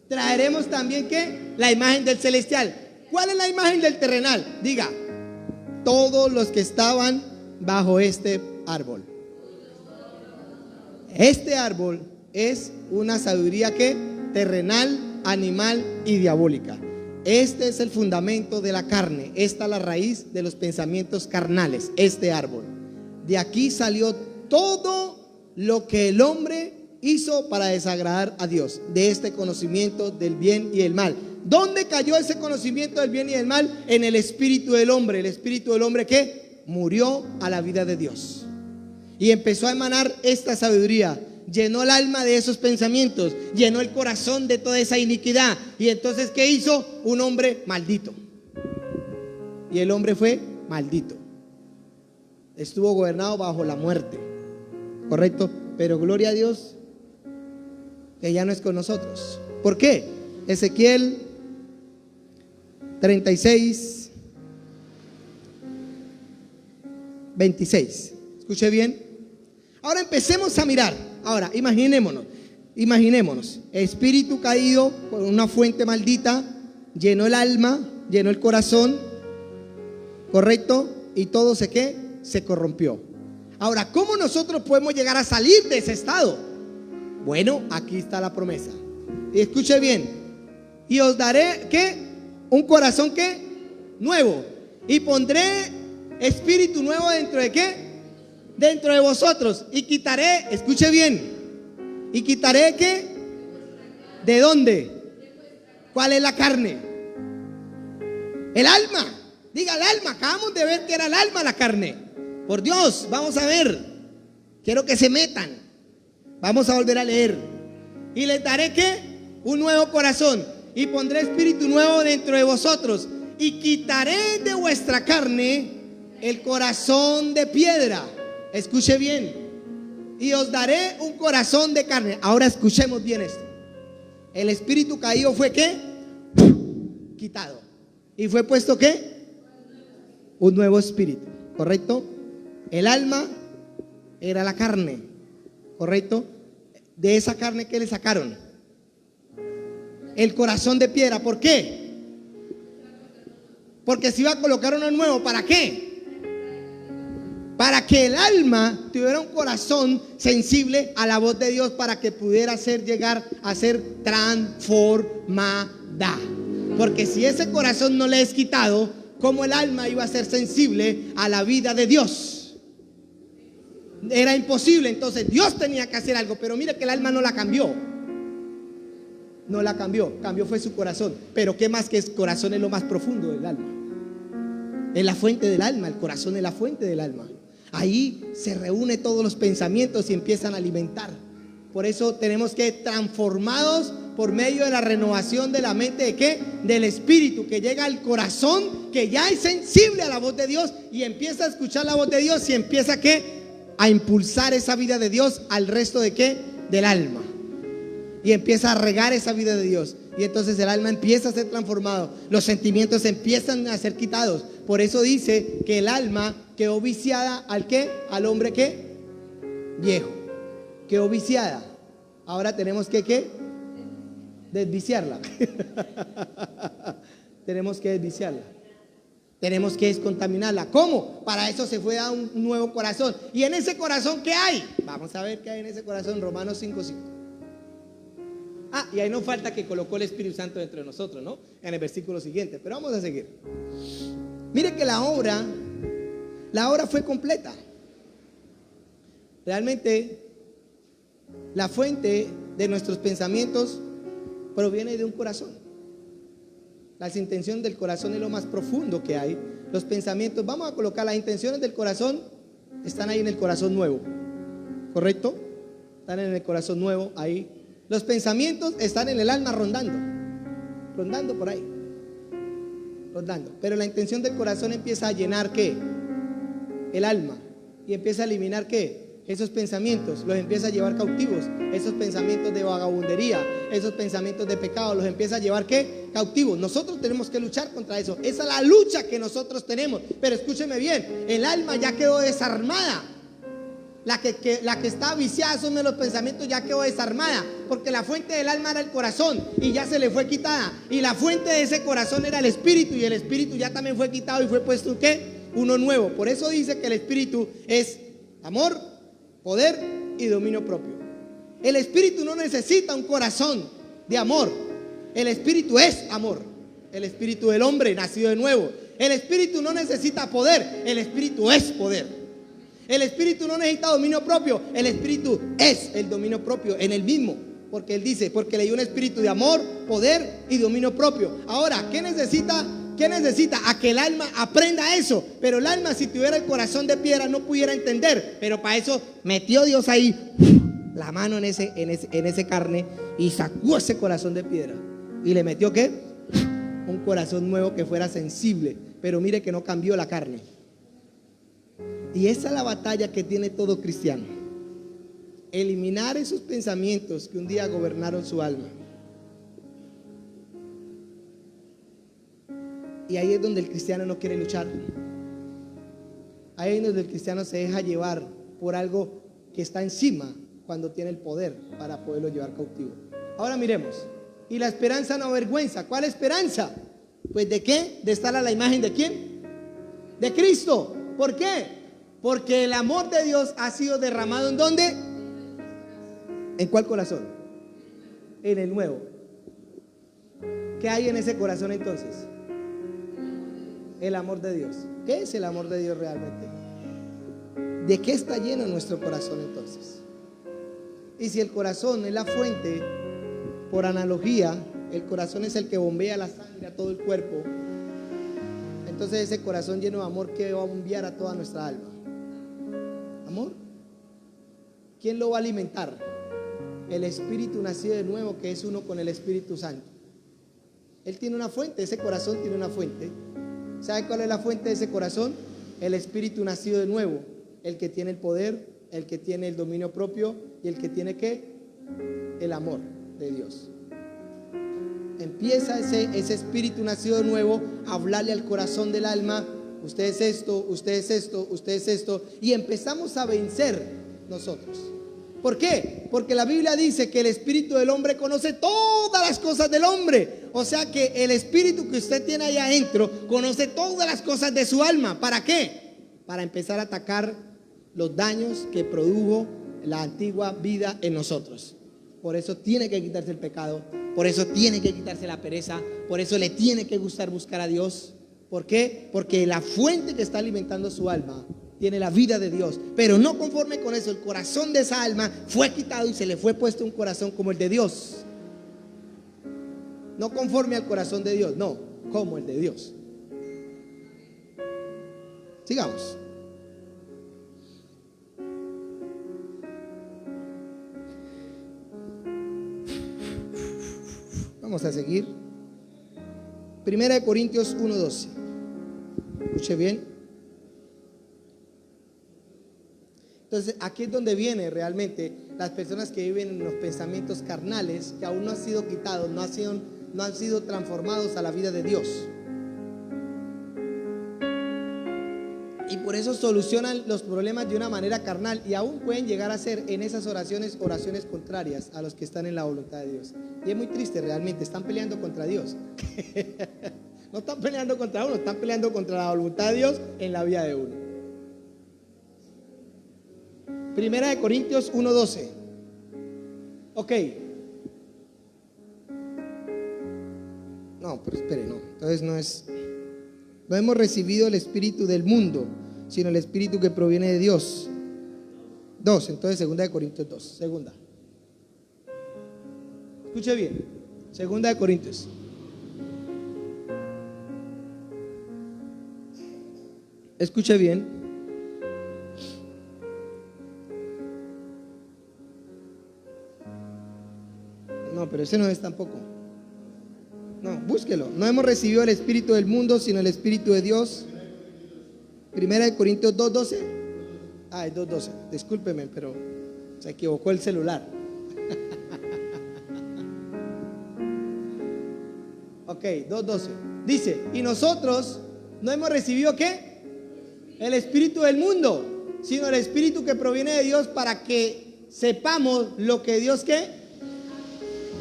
traeremos también ¿qué? La imagen del celestial. ¿Cuál es la imagen del terrenal? Diga, todos los que estaban bajo este árbol. Este árbol es una sabiduría ¿qué? Terrenal, animal y diabólica. Este es el fundamento de la carne. Esta es la raíz de los pensamientos carnales, este árbol. De aquí salió todo lo que el hombre hizo para desagradar a Dios, de este conocimiento del bien y el mal. ¿Dónde cayó ese conocimiento del bien y del mal? En el espíritu del hombre. El espíritu del hombre que murió a la vida de Dios y empezó a emanar esta sabiduría. Llenó el alma de esos pensamientos, llenó el corazón de toda esa iniquidad. Y entonces ¿qué hizo? Un hombre maldito. Y el hombre fue maldito. Estuvo gobernado bajo la muerte, ¿correcto? Pero gloria a Dios que ya no es con nosotros. ¿Por qué? Ezequiel 36, 26. Escuche bien. Ahora empecemos a mirar. Ahora imaginémonos, espíritu caído por una fuente maldita, llenó el alma, llenó el corazón, ¿correcto? Y todo se corrompió. Ahora, ¿cómo nosotros podemos llegar a salir de ese estado? Bueno, aquí está la promesa. Y escuche bien. Y os daré ¿qué? Un corazón ¿qué? Nuevo. Y pondré espíritu nuevo dentro de ¿qué? Dentro de vosotros. Y quitaré, escuche bien, y quitaré ¿qué? ¿De dónde? ¿Cuál es la carne? El alma. Diga el alma. Acabamos de ver que era el alma la carne. Por Dios, vamos a ver. Quiero que se metan. Vamos a volver a leer. Y les daré ¿qué? Un nuevo corazón. Y pondré espíritu nuevo dentro de vosotros. Y quitaré de vuestra carne el corazón de piedra. Escuche bien. Y os daré un corazón de carne. Ahora escuchemos bien esto. El espíritu caído fue ¿qué? Quitado. Y fue puesto ¿qué? Un nuevo espíritu. ¿Correcto? El alma era la carne. ¿Correcto? De esa carne que le sacaron el corazón de piedra. ¿Por qué? Porque se iba a colocar uno nuevo. ¿Para qué? Para que el alma tuviera un corazón sensible a la voz de Dios, para que pudiera llegar a ser transformada. Porque si ese corazón no le es quitado, ¿cómo el alma iba a ser sensible a la vida de Dios? Era imposible. Entonces Dios tenía que hacer algo. Pero mire que el alma no la cambió. No la cambió, cambió fue su corazón. Pero ¿qué más que el corazón? Es lo más profundo del alma. Es la fuente del alma, el corazón es la fuente del alma. Ahí se reúnen todos los pensamientos y empiezan a alimentar. Por eso tenemos que transformados por medio de la renovación de la mente, ¿de qué? Del espíritu, que llega al corazón, que ya es sensible a la voz de Dios y empieza a escuchar la voz de Dios y empieza ¿qué? A impulsar esa vida de Dios al resto de ¿qué? Del alma. Y empieza a regar esa vida de Dios. Y entonces el alma empieza a ser transformado. Los sentimientos empiezan a ser quitados. Por eso dice que el alma quedó viciada ¿al qué? Al hombre ¿qué? Viejo. Quedó viciada. Ahora tenemos que ¿qué? Desviciarla. Tenemos que desviciarla. Tenemos que descontaminarla. ¿Cómo? Para eso se fue a un nuevo corazón. ¿Y en ese corazón qué hay? Vamos a ver qué hay en ese corazón. Romanos 5:5. Y ahí no falta que colocó el Espíritu Santo dentro de nosotros, ¿no? En el versículo siguiente. Pero vamos a seguir. Mire que la obra fue completa. Realmente la fuente de nuestros pensamientos proviene de un corazón. Las intenciones del corazón es lo más profundo que hay. Los pensamientos, vamos a colocar las intenciones del corazón, están ahí en el corazón nuevo. ¿Correcto? Están en el corazón nuevo ahí. Los pensamientos están en el alma rondando por ahí. Rondando. Pero la intención del corazón empieza a llenar ¿qué? El alma. Y empieza a eliminar ¿qué? Esos pensamientos, los empieza a llevar cautivos. Esos pensamientos de vagabundería, esos pensamientos de pecado, los empieza a llevar ¿qué? Cautivos. Nosotros tenemos que luchar contra eso. Esa es la lucha que nosotros tenemos. Pero escúcheme bien, el alma ya quedó desarmada. La que está viciada son los pensamientos, ya quedó desarmada, porque la fuente del alma era el corazón y ya se le fue quitada. Y la fuente de ese corazón era el espíritu, y el espíritu ya también fue quitado y fue puesto ¿qué? Uno nuevo. Por eso dice que el espíritu es amor, poder y dominio propio. El espíritu no necesita un corazón de amor. El espíritu es amor. El espíritu del hombre nacido de nuevo. El espíritu no necesita poder. El espíritu es poder. El espíritu no necesita dominio propio. El espíritu es el dominio propio en el mismo. Porque él dice, porque le dio un espíritu de amor, poder y dominio propio. Ahora, ¿qué necesita? ¿Qué necesita? A que el alma aprenda eso. Pero el alma, si tuviera el corazón de piedra, no pudiera entender. Pero para eso metió Dios ahí la mano en ese carne y sacó ese corazón de piedra. Y le metió ¿qué? Un corazón nuevo que fuera sensible. Pero mire que no cambió la carne. Y esa es la batalla que tiene todo cristiano. Eliminar esos pensamientos que un día gobernaron su alma. Y ahí es donde el cristiano no quiere luchar. Ahí es donde el cristiano se deja llevar por algo que está encima, cuando tiene el poder para poderlo llevar cautivo. Ahora miremos. Y la esperanza no avergüenza. ¿Cuál esperanza? Pues ¿de qué? De estar a la imagen ¿de quién? De Cristo. ¿Por qué? Porque el amor de Dios ha sido derramado ¿en dónde? ¿En cuál corazón? En el nuevo. ¿Qué hay en ese corazón entonces? El amor de Dios. ¿Qué es el amor de Dios realmente? ¿De qué está lleno nuestro corazón entonces? Y si el corazón es la fuente, por analogía, el corazón es el que bombea la sangre a todo el cuerpo, entonces ese corazón lleno de amor, ¿qué va a bombear a toda nuestra alma? Amor. ¿Quién lo va a alimentar? El espíritu nacido de nuevo, que es uno con el Espíritu Santo. Él tiene una fuente, ese corazón tiene una fuente. ¿Sabe cuál es la fuente de ese corazón? El espíritu nacido de nuevo, el que tiene el poder, el que tiene el dominio propio y el que tiene ¿qué? El amor de Dios. Empieza ese espíritu nacido de nuevo a hablarle al corazón del alma. Usted es esto, usted es esto, usted es esto. Y empezamos a vencer nosotros. ¿Por qué? Porque la Biblia dice que el espíritu del hombre conoce todas las cosas del hombre. O sea que el espíritu que usted tiene ahí adentro conoce todas las cosas de su alma. ¿Para qué? Para empezar a atacar los daños que produjo la antigua vida en nosotros. Por eso tiene que quitarse el pecado. Por eso tiene que quitarse la pereza. Por eso le tiene que gustar buscar a Dios. ¿Por qué? Porque la fuente que está alimentando su alma tiene la vida de Dios. Pero no conforme con eso, el corazón de esa alma fue quitado y se le fue puesto un corazón como el de Dios. No conforme al corazón de Dios, no, como el de Dios. Sigamos. Vamos a seguir. Primera de Corintios 1:12. Escuche bien. Entonces aquí es donde viene realmente las personas que viven en los pensamientos carnales, que aún no han sido quitados, no han sido transformados a la vida de Dios. Y por eso solucionan los problemas de una manera carnal, y aún pueden llegar a ser en esas oraciones contrarias a los que están en la voluntad de Dios. Y es muy triste realmente, están peleando contra Dios. No están peleando contra uno, están peleando contra la voluntad de Dios en la vida de uno. Primera de Corintios 1:12. Ok. No, pero espere, no. Entonces no hemos recibido el espíritu del mundo, sino el espíritu que proviene de Dios. 2, entonces segunda de Corintios 2. Segunda. Escuche bien. Segunda de Corintios. Escuche bien. No, pero ese no es tampoco. No, búsquelo. No hemos recibido el espíritu del mundo, sino el espíritu de Dios. Primera de Corintios 2:12. Ah, es 2:12. Discúlpeme, pero se equivocó el celular. Ok, 2:12. Dice, y nosotros no hemos recibido ¿qué? El espíritu del mundo, sino el espíritu que proviene de Dios, para que sepamos lo que Dios ¿qué?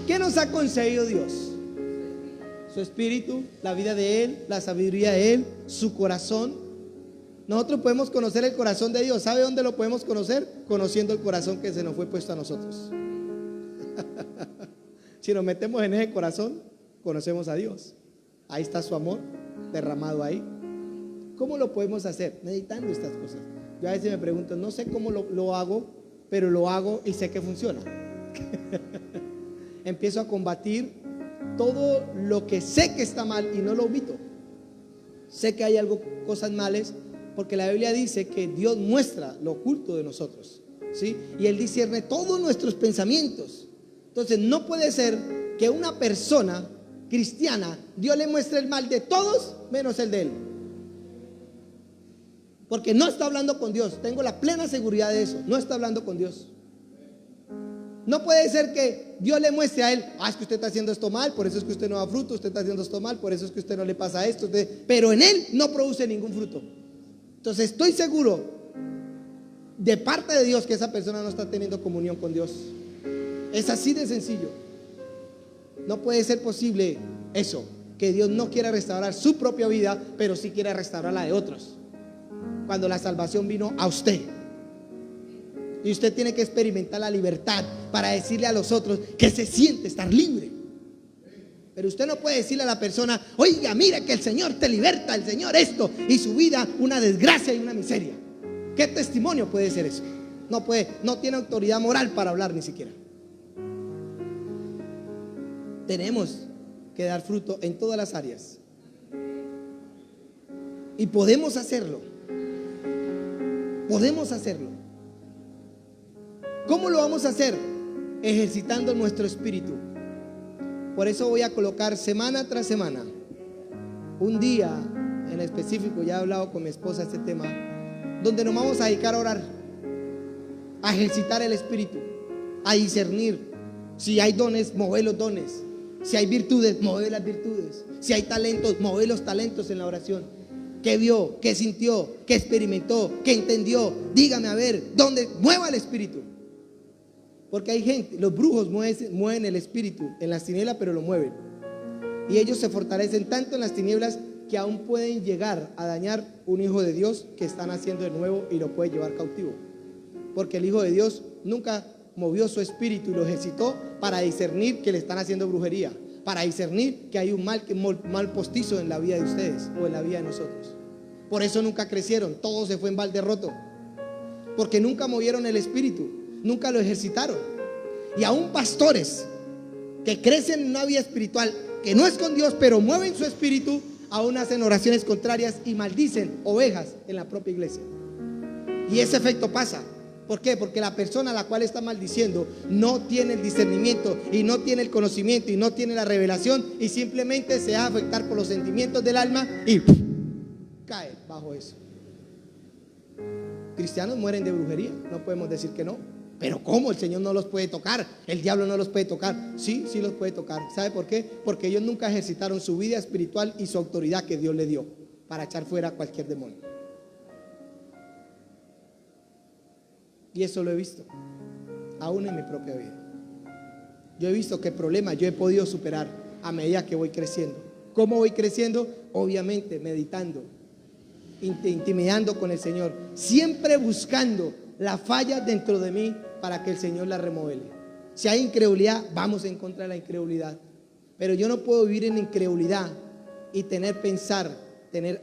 ¿Qué nos ha concedido Dios? Su espíritu, la vida de Él, la sabiduría de Él, su corazón. Nosotros podemos conocer el corazón de Dios. ¿Sabe dónde lo podemos conocer? Conociendo el corazón que se nos fue puesto a nosotros. Si nos metemos en ese corazón, conocemos a Dios. Ahí está su amor derramado ahí. ¿Cómo lo podemos hacer? Meditando estas cosas. Yo a veces me pregunto, no sé cómo lo hago, pero lo hago y sé que funciona. Empiezo a combatir todo lo que sé que está mal y no lo omito. Sé que hay cosas malas, porque la Biblia dice que Dios muestra lo oculto de nosotros, ¿sí? Y Él discierne todos nuestros pensamientos. Entonces no puede ser que una persona cristiana Dios le muestre el mal de todos menos el de él, porque no está hablando con Dios. Tengo la plena seguridad de eso. No está hablando con Dios. No puede ser que Dios le muestre a él: es que usted está haciendo esto mal, por eso es que usted no da fruto. Usted está haciendo esto mal, por eso es que usted no le pasa esto. Pero en él no produce ningún fruto. Entonces estoy seguro de parte de Dios que esa persona no está teniendo comunión con Dios. Es así de sencillo. No puede ser posible eso, que Dios no quiera restaurar su propia vida, pero sí quiera restaurar la de otros, cuando la salvación vino a usted. Y usted tiene que experimentar la libertad para decirle a los otros que se siente estar libre. Pero usted no puede decirle a la persona: oiga, mira que el Señor te liberta, el Señor esto, y su vida una desgracia y una miseria. ¿Qué testimonio puede ser eso? No puede, no tiene autoridad moral para hablar ni siquiera. Tenemos que dar fruto en todas las áreas, y podemos hacerlo. Podemos hacerlo. ¿Cómo lo vamos a hacer? Ejercitando nuestro espíritu. Por eso voy a colocar semana tras semana un día en específico. Ya he hablado con mi esposa este tema, donde nos vamos a dedicar a orar, a ejercitar el espíritu, a discernir. Si hay dones, mover los dones. Si hay virtudes, mover las virtudes. Si hay talentos, mover los talentos en la oración. ¿Qué vio? ¿Qué sintió? ¿Qué experimentó? ¿Qué entendió? Dígame a ver, ¿dónde mueva el espíritu? Porque hay gente, los brujos mueven el espíritu en las tinieblas, pero lo mueven. Y ellos se fortalecen tanto en las tinieblas que aún pueden llegar a dañar un hijo de Dios que está naciendo de nuevo, y lo puede llevar cautivo. Porque el hijo de Dios nunca movió su espíritu y lo ejercitó para discernir que le están haciendo brujería, para discernir que hay un mal postizo en la vida de ustedes o en la vida de nosotros. Por eso nunca crecieron, todo se fue en balde roto, porque nunca movieron el espíritu, nunca lo ejercitaron. Y aún pastores que crecen en una vida espiritual que no es con Dios, pero mueven su espíritu, aún hacen oraciones contrarias y maldicen ovejas en la propia iglesia. Y ese efecto pasa. ¿Por qué? Porque la persona a la cual está maldiciendo no tiene el discernimiento y no tiene el conocimiento y no tiene la revelación, y simplemente se deja afectar por los sentimientos del alma y cae bajo eso. Cristianos mueren de brujería, no podemos decir que no. Pero ¿cómo? El Señor no los puede tocar, el diablo no los puede tocar. Sí, sí los puede tocar. ¿Sabe por qué? Porque ellos nunca ejercitaron su vida espiritual y su autoridad que Dios le dio para echar fuera a cualquier demonio. Y eso lo he visto, aún en mi propia vida. Yo he visto qué problemas yo he podido superar a medida que voy creciendo. ¿Cómo voy creciendo? Obviamente meditando, intimidando con el Señor, siempre buscando la falla dentro de mí para que el Señor la remodele. Si hay incredulidad, vamos en contra de la incredulidad. Pero yo no puedo vivir en incredulidad y tener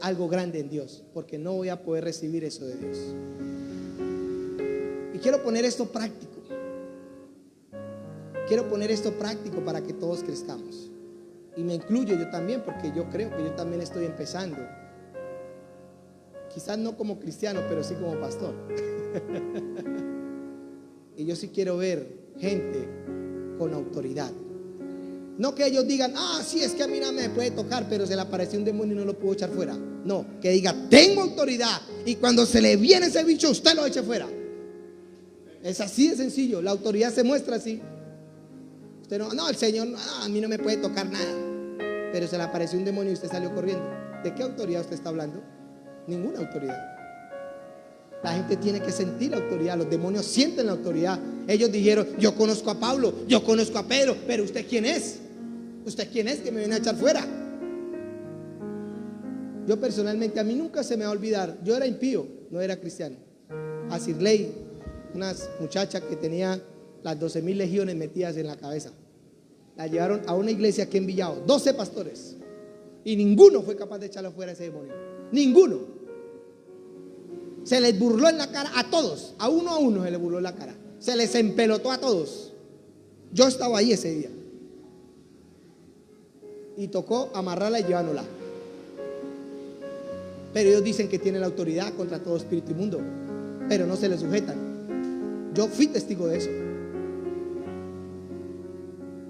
algo grande en Dios, porque no voy a poder recibir eso de Dios. Y quiero poner esto práctico. Quiero poner esto práctico para que todos crezcamos. Y me incluyo yo también, porque yo creo que yo también estoy empezando. Quizás no como cristiano, pero sí como pastor. Y yo sí quiero ver gente con autoridad. No que ellos digan, sí, es que a mí no me puede tocar, pero se le apareció un demonio y no lo puedo echar fuera. No, que diga, tengo autoridad, y cuando se le viene ese bicho, usted lo eche fuera. Es así de sencillo. La autoridad se muestra así. Usted no, el Señor, a mí no me puede tocar nada, pero se le apareció un demonio y usted salió corriendo. ¿De qué autoridad usted está hablando? Ninguna autoridad. La gente tiene que sentir la autoridad. Los demonios sienten la autoridad. Ellos dijeron, yo conozco a Pablo, yo conozco a Pedro, pero ¿usted quién es? ¿Usted quién es que me viene a echar fuera? Yo personalmente, a mí nunca se me va a olvidar. Yo era impío, no era cristiano. A Sirley, una muchacha que tenía las 12,000 legiones metidas en la cabeza, la llevaron a una iglesia aquí en Villado, 12 pastores, y ninguno fue capaz de echarlo fuera a ese demonio. Ninguno. Se les burló en la cara a todos, a uno se les burló en la cara, se les empelotó a todos. Yo estaba ahí ese día y tocó amarrarla y llevándola. Pero ellos dicen que tienen la autoridad contra todo espíritu inmundo, pero no se le sujetan. Yo fui testigo de eso.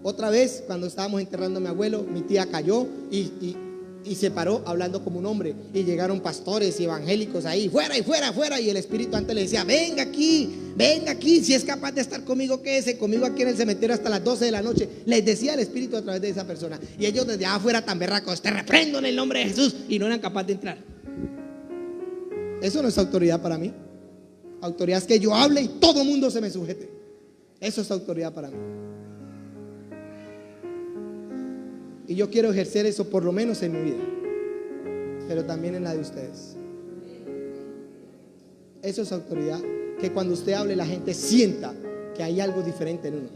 Otra vez, cuando estábamos enterrando a mi abuelo, mi tía cayó y se paró hablando como un hombre, y llegaron pastores y evangélicos ahí, fuera y fuera, fuera, y el espíritu antes le decía, venga aquí, si es capaz de estar conmigo, quédese conmigo aquí en el cementerio hasta las 12 de la noche. Les decía el espíritu a través de esa persona, y ellos desde afuera tan berracos, te reprendo en el nombre de Jesús, y no eran capaces de entrar. Eso no es autoridad para mí. Autoridad es que yo hable y todo el mundo se me sujete. Eso es autoridad para mí. Y yo quiero ejercer eso por lo menos en mi vida, pero también en la de ustedes. Eso es autoridad, que cuando usted hable la gente sienta que hay algo diferente en uno.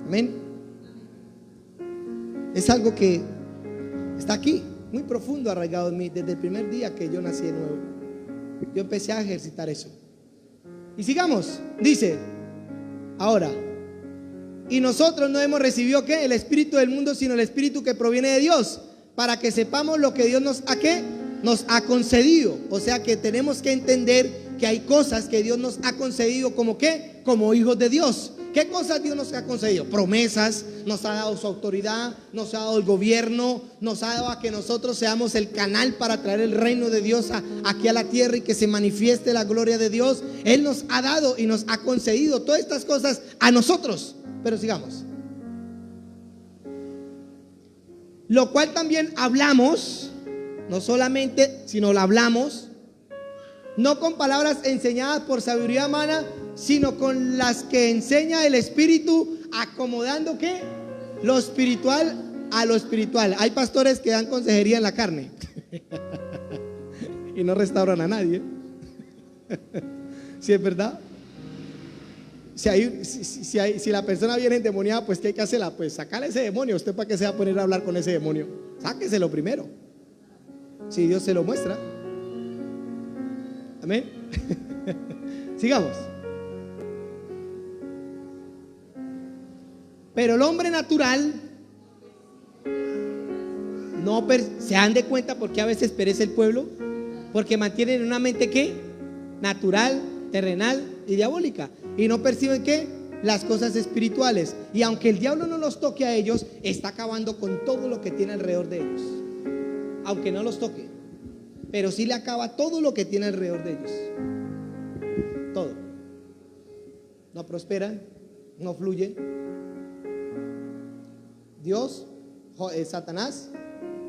Amén. Es algo que está aquí, muy profundo, arraigado en mí, desde el primer día que yo nací de nuevo. Yo empecé a ejercitar eso. Y sigamos, dice, ahora, y nosotros no hemos recibido ¿qué? El espíritu del mundo, sino el espíritu que proviene de Dios, para que sepamos lo que Dios nos ha concedido. O sea que tenemos que entender que hay cosas que Dios nos ha concedido como ¿qué? Como hijos de Dios. ¿Qué cosas Dios nos ha concedido? Promesas, nos ha dado su autoridad, nos ha dado el gobierno, nos ha dado a que nosotros seamos el canal para traer el reino de Dios aquí a la tierra y que se manifieste la gloria de Dios. Él nos ha dado y nos ha concedido todas estas cosas a nosotros. Pero sigamos. Lo cual también hablamos, no solamente, sino lo hablamos, no con palabras enseñadas por sabiduría humana, sino con las que enseña el Espíritu, acomodando ¿qué? Lo espiritual a lo espiritual. Hay pastores que dan consejería en la carne y no restauran a nadie. ¿Sí es verdad? Si la persona viene endemoniada, pues ¿qué hay que hacerla? Pues sacarle ese demonio. ¿Usted para qué se va a poner a hablar con ese demonio? Sáqueselo primero, si Dios se lo muestra. Amén. Sigamos. Pero el hombre natural no se dan de cuenta porque a veces perece el pueblo, porque mantienen una mente ¿qué? Natural, terrenal y diabólica, y no perciben ¿qué? Las cosas espirituales. Y aunque el diablo no los toque a ellos, está acabando con todo lo que tiene alrededor de ellos. Aunque no los toque, pero sí le acaba todo lo que tiene alrededor de ellos. Todo. No prosperan, no fluyen. Dios, Satanás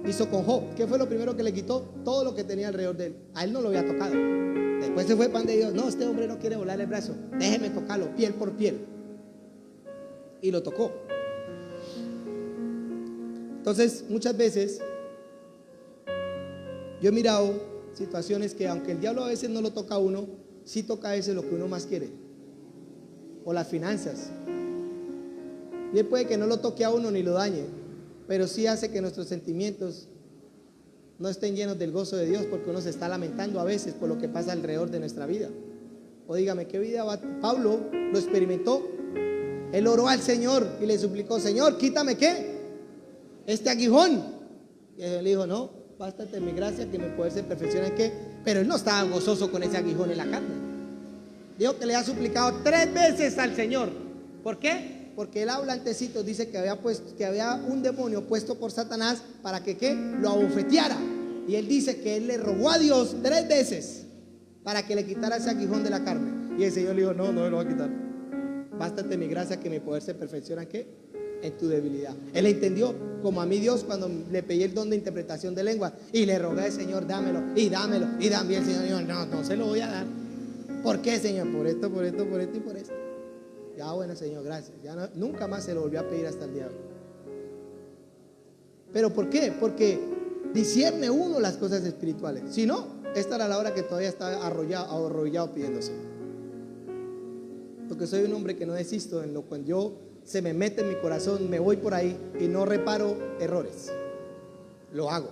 hizo con Job. ¿Qué fue lo primero que le quitó? Todo lo que tenía alrededor de él. A él no lo había tocado. Después se fue pan de Dios. No, este hombre no quiere volar el brazo. Déjeme tocarlo, piel por piel. Y lo tocó. Entonces, muchas veces yo he mirado situaciones que aunque el diablo a veces no lo toca a uno, sí toca a veces lo que uno más quiere. O las finanzas. Bien puede que no lo toque a uno ni lo dañe, pero sí hace que nuestros sentimientos no estén llenos del gozo de Dios, porque uno se está lamentando a veces por lo que pasa alrededor de nuestra vida. O dígame, ¿qué vida va? Pablo lo experimentó. Él oró al Señor y le suplicó: Señor, quítame ¿qué? Este aguijón. Y él le dijo: no, bástate mi gracia, que mi poder se perfecciona en ¿qué? Pero él no estaba gozoso con ese aguijón en la carne. Dijo que le ha suplicado 3 veces al Señor. ¿Por qué? Porque él habla antecitos, dice que había un demonio puesto por Satanás para que ¿qué? Lo abofeteara. Y él dice que él le rogó a Dios 3 veces para que le quitara ese aguijón de la carne. Y el Señor le dijo: no, no me lo va a quitar. Bástate mi gracia, que mi poder se perfecciona ¿en qué? En tu debilidad. Él entendió, como a mí Dios cuando le pedí el don de interpretación de lengua y le rogué al Señor: dámelo, y dámelo, y dame. Y el Señor dijo: no, no se lo voy a dar. ¿Por qué, Señor? Por esto, por esto, por esto y por esto. Ya, bueno, Señor, gracias. Ya no, nunca más se lo volvió a pedir hasta el día de hoy. ¿Pero por qué? Porque discierne uno las cosas espirituales. Si no, esta era la hora que todavía estaba arrollado pidiéndose. Porque soy un hombre que no desisto. En lo cual yo se me mete en mi corazón, me voy por ahí y no reparo errores. Lo hago.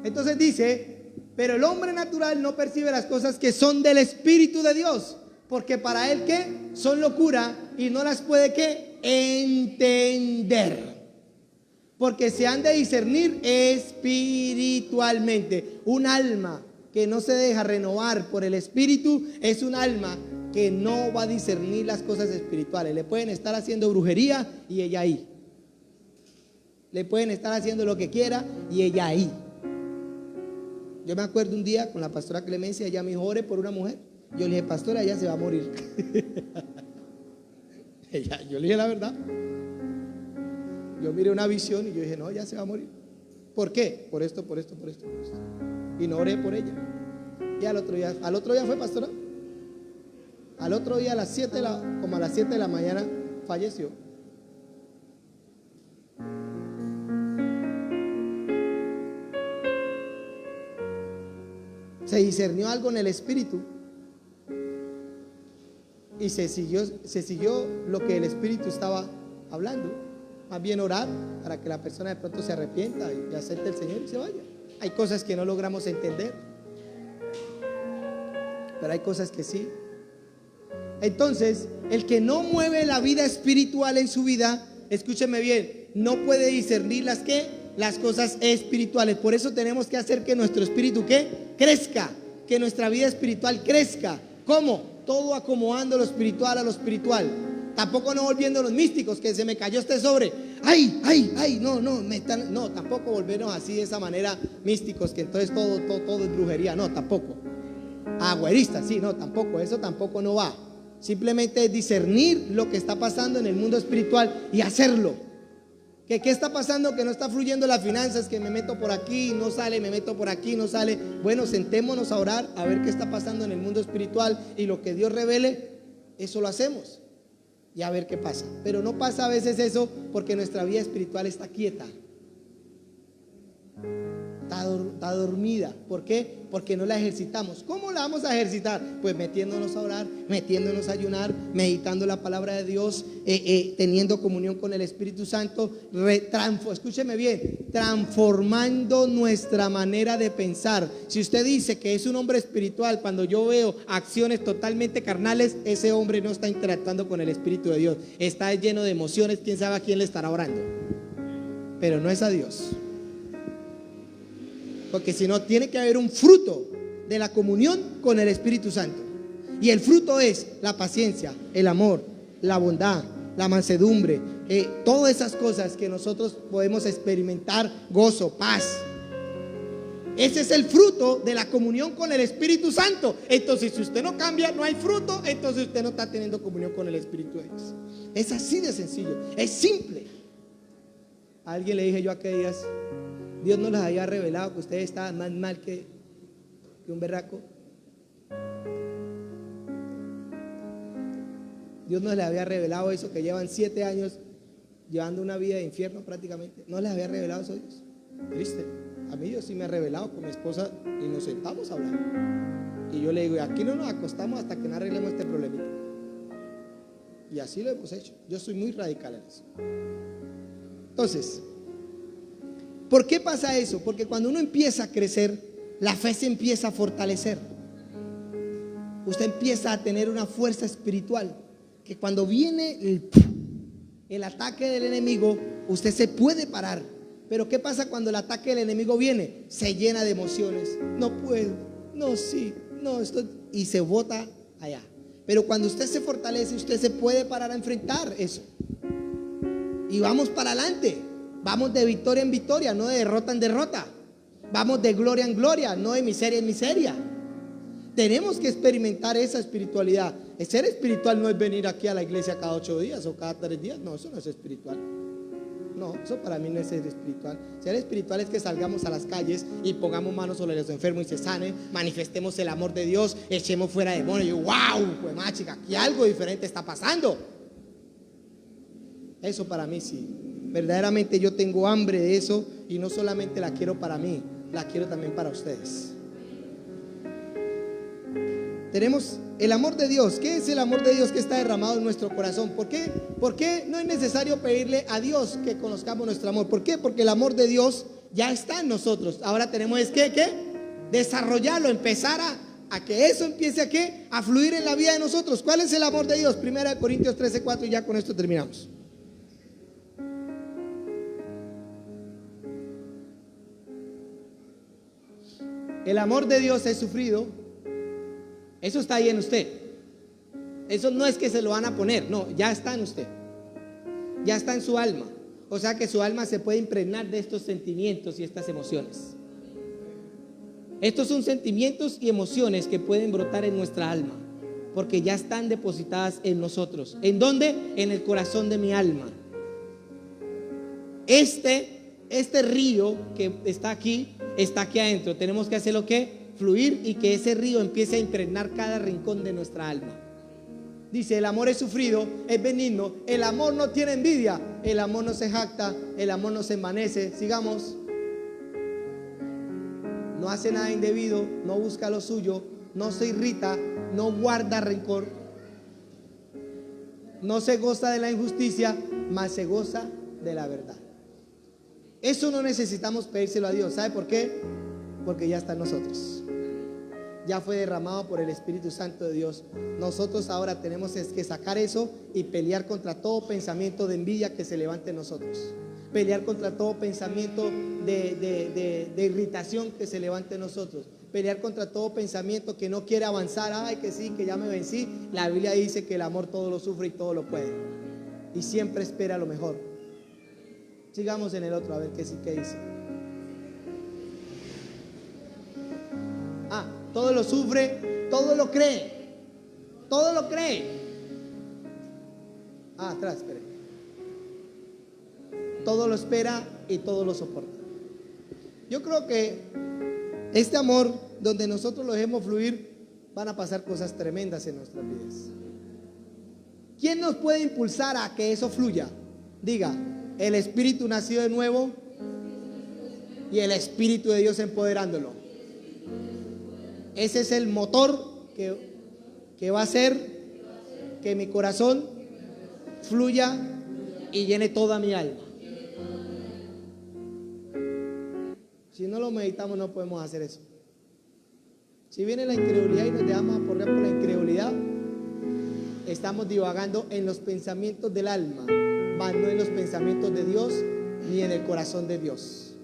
Entonces dice: pero el hombre natural no percibe las cosas que son del Espíritu de Dios, porque para él ¿qué? Son locura, y no las puede ¿qué? Entender, porque se han de discernir espiritualmente. Un alma que no se deja renovar por el Espíritu es un alma que no va a discernir las cosas espirituales. Le pueden estar haciendo brujería y ella ahí. Le pueden estar haciendo lo que quiera y ella ahí. Yo me acuerdo un día con la pastora Clemencia, ella me dijo: ore por una mujer. Yo le dije: pastora, ella se va a morir. Yo le dije la verdad. Yo miré una visión y yo dije: no, ella se va a morir. ¿Por qué? Por esto, por esto, por esto, por esto. Y no oré por ella. Y al otro día fue, pastora. Al otro día como a las 7 de la mañana falleció. Se discernió algo en el espíritu y se siguió lo que el espíritu estaba hablando. Más bien orar para que la persona de pronto se arrepienta y acepte el Señor y se vaya. Hay cosas que no logramos entender, pero hay cosas que sí. Entonces, el que no mueve la vida espiritual en su vida, escúcheme bien, no puede discernir las cosas espirituales. Por eso tenemos que hacer que nuestro espíritu crezca, que nuestra vida espiritual crezca. ¿Cómo? Todo acomodando lo espiritual a lo espiritual. Tampoco no volviendo los místicos, que se me cayó este sobre. Ay, no, tampoco volvernos así de esa manera místicos, que entonces todo es brujería. No, tampoco. Agüeristas, sí, no, tampoco. Eso tampoco no va. Simplemente es discernir lo que está pasando en el mundo espiritual y hacerlo. ¿Qué está pasando? Que no está fluyendo las finanzas, que me meto por aquí, no sale, me meto por aquí, no sale. Bueno, sentémonos a orar, a ver qué está pasando en el mundo espiritual, y lo que Dios revele, eso lo hacemos y a ver qué pasa. Pero no pasa a veces eso porque nuestra vida espiritual está quieta. está dormida. ¿Por qué? Porque no la ejercitamos. ¿Cómo la vamos a ejercitar? Pues metiéndonos a orar, metiéndonos a ayunar, meditando la palabra de Dios, teniendo comunión con el Espíritu Santo, escúcheme bien, transformando nuestra manera de pensar. Si usted dice que es un hombre espiritual, cuando yo veo acciones totalmente carnales, ese hombre no está interactuando con el Espíritu de Dios, está lleno de emociones, quién sabe a quién le estará orando, pero no es a Dios. Porque si no, tiene que haber un fruto de la comunión con el Espíritu Santo. Y el fruto es la paciencia, el amor, la bondad, la mansedumbre, todas esas cosas que nosotros podemos experimentar, gozo, paz. Ese es el fruto de la comunión con el Espíritu Santo. Entonces, si usted no cambia, no hay fruto, entonces usted no está teniendo comunión con el Espíritu de Dios. Es así de sencillo, es simple. A alguien le dije yo aquellos días, Dios nos les había revelado que ustedes estaban más mal que un berraco. Dios nos les había revelado eso, que llevan 7 años llevando una vida de infierno prácticamente. No les había revelado eso a Dios. Triste. A mí Dios sí me ha revelado con mi esposa y nos sentamos a hablar. Y yo le digo, aquí no nos acostamos hasta que no arreglemos este problemita. Y así lo hemos hecho. Yo soy muy radical en eso. Entonces, ¿por qué pasa eso? Porque cuando uno empieza a crecer, la fe se empieza a fortalecer. Usted empieza a tener una fuerza espiritual que cuando viene el ataque del enemigo, usted se puede parar. Pero ¿qué pasa cuando el ataque del enemigo viene? Se llena de emociones. No puedo, no, sí, no, esto, y se bota allá. Pero cuando usted se fortalece, usted se puede parar a enfrentar eso. Y vamos para adelante. Vamos de victoria en victoria, no de derrota en derrota. Vamos de gloria en gloria, no de miseria en miseria. Tenemos que experimentar esa espiritualidad. El ser espiritual no es venir aquí a la iglesia cada 8 días o cada 3 días. No, eso no es espiritual. No, eso para mí no es ser espiritual. Ser espiritual es que salgamos a las calles y pongamos manos sobre los enfermos y se sanen, manifestemos el amor de Dios, echemos fuera demonios. Y wow, pues más chica, aquí algo diferente está pasando. Eso para mí sí. Verdaderamente yo tengo hambre de eso y no solamente la quiero para mí, la quiero también para ustedes. Tenemos el amor de Dios. ¿Qué es el amor de Dios que está derramado en nuestro corazón? ¿Por qué? Porque no es necesario pedirle a Dios que conozcamos nuestro amor. ¿Por qué? Porque el amor de Dios ya está en nosotros. Ahora tenemos que desarrollarlo, empezar a que eso empiece a fluir en la vida de nosotros. ¿Cuál es el amor de Dios? 1 Corintios 13:4 y ya con esto terminamos. El amor de Dios es sufrido. Eso está ahí en usted. Eso no es que se lo van a poner, no, ya está en usted. Ya está en su alma. O sea que su alma se puede impregnar de estos sentimientos y estas emociones. Estos son sentimientos y emociones que pueden brotar en nuestra alma, porque ya están depositadas en nosotros. ¿En dónde? En el corazón de mi alma. Este río que está aquí adentro. Tenemos que hacerlo fluir y que ese río empiece a impregnar cada rincón de nuestra alma. Dice, el amor es sufrido, es benigno, el amor no tiene envidia, el amor no se jacta, el amor no se envanece. Sigamos. No hace nada indebido, no busca lo suyo, no se irrita, no guarda rencor, no se goza de la injusticia, mas se goza de la verdad. Eso no necesitamos pedírselo a Dios. ¿Sabe por qué? Porque ya está en nosotros. Ya fue derramado por el Espíritu Santo de Dios. Nosotros ahora tenemos que sacar eso y pelear contra todo pensamiento de envidia que se levante en nosotros. Pelear contra todo pensamiento de irritación que se levante en nosotros. Pelear contra todo pensamiento que no quiere avanzar. Ay, que sí, que ya me vencí. La Biblia dice que el amor todo lo sufre y todo lo puede. Y siempre espera lo mejor. Sigamos en el otro, a ver qué dice. Todo lo sufre, todo lo cree. Todo lo cree. Atrás, espere. Todo lo espera y todo lo soporta. Yo creo que este amor, donde nosotros lo dejemos fluir, van a pasar cosas tremendas en nuestras vidas. ¿Quién nos puede impulsar a que eso fluya? Diga, el espíritu nacido de nuevo y el Espíritu de Dios empoderándolo. Ese es el motor que va a hacer que mi corazón fluya y llene toda mi alma. Si no lo meditamos, no podemos hacer eso. Si viene la incredulidad y nos dejamos aporrear por la incredulidad, estamos divagando en los pensamientos del alma, más no en los pensamientos de Dios ni en el corazón de Dios.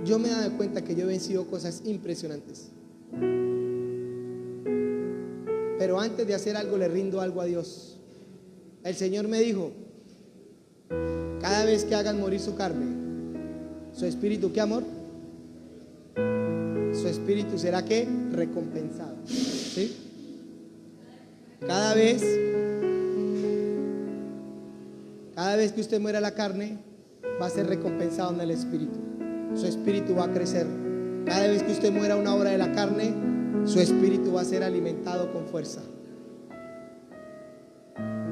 Yo me he dado cuenta que yo he vencido cosas impresionantes, pero antes de hacer algo le rindo algo a Dios. El Señor me dijo: cada vez que hagan morir su carne, su espíritu, ¿qué amor? Su espíritu será ¿qué? Recompensado. ¿Sí? Cada vez que usted muera la carne, va a ser recompensado en el espíritu. Su espíritu va a crecer. Cada vez que usted muera una obra de la carne, su espíritu va a ser alimentado con fuerza.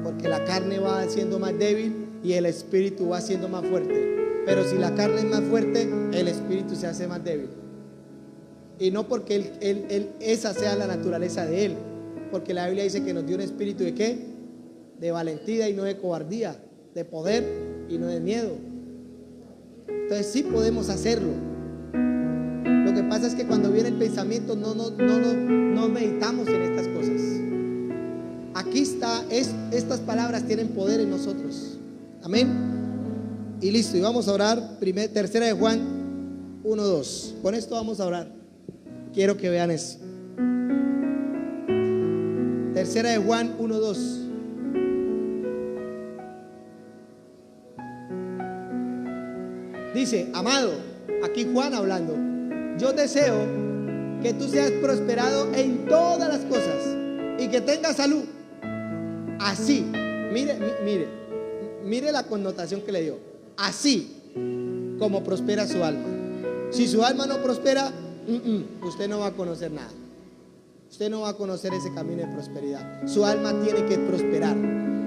Porque la carne va siendo más débil y el espíritu va siendo más fuerte. Pero si la carne es más fuerte, el espíritu se hace más débil. Y no porque esa sea la naturaleza de él, porque la Biblia dice que nos dio un espíritu de ¿qué? De valentía y no de cobardía, de poder y no de miedo. Entonces sí podemos hacerlo. Lo que pasa es que cuando viene el pensamiento no meditamos en estas cosas. Aquí está, estas palabras tienen poder en nosotros. Amén. Y listo, y vamos a orar. Tercera de Juan 1:2. Con esto vamos a orar. Quiero que vean eso. Tercera de Juan 1:2. Dice: amado, aquí Juan hablando, yo deseo que tú seas prosperado en todas las cosas y que tengas salud. Así, mire la connotación que le dio. Así como prospera su alma. Si su alma no prospera, usted no va a conocer nada. Usted no va a conocer ese camino de prosperidad. Su alma tiene que prosperar.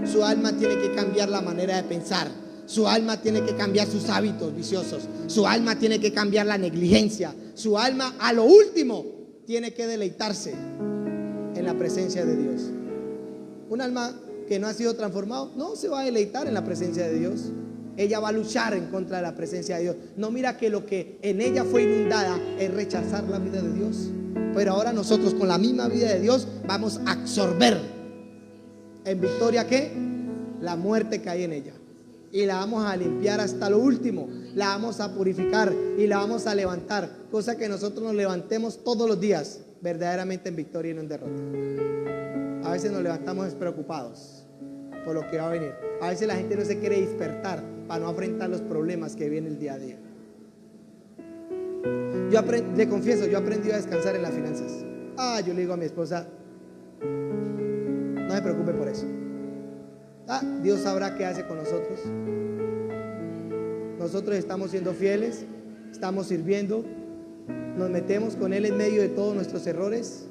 Su alma tiene que cambiar la manera de pensar. Su alma tiene que cambiar sus hábitos viciosos. Su alma tiene que cambiar la negligencia. Su alma, a lo último, tiene que deleitarse en la presencia de Dios. Un alma que no ha sido transformado no se va a deleitar en la presencia de Dios. Ella va a luchar en contra de la presencia de Dios. No mira que lo que en ella fue inundada es rechazar la vida de Dios. Pero ahora nosotros con la misma vida de Dios vamos a absorber en victoria ¿qué? La muerte que hay en ella. Y la vamos a limpiar hasta lo último. La vamos a purificar y la vamos a levantar. Cosa que nosotros nos levantemos todos los días verdaderamente en victoria y no en derrota. A veces nos levantamos despreocupados por lo que va a venir. A veces la gente no se quiere despertar para no afrontar los problemas que vienen el día a día. Le confieso, yo aprendí a descansar en las finanzas. Yo le digo a mi esposa: no se preocupe por eso. Dios sabrá qué hace con nosotros. Nosotros estamos siendo fieles, estamos sirviendo, nos metemos con Él en medio de todos nuestros errores.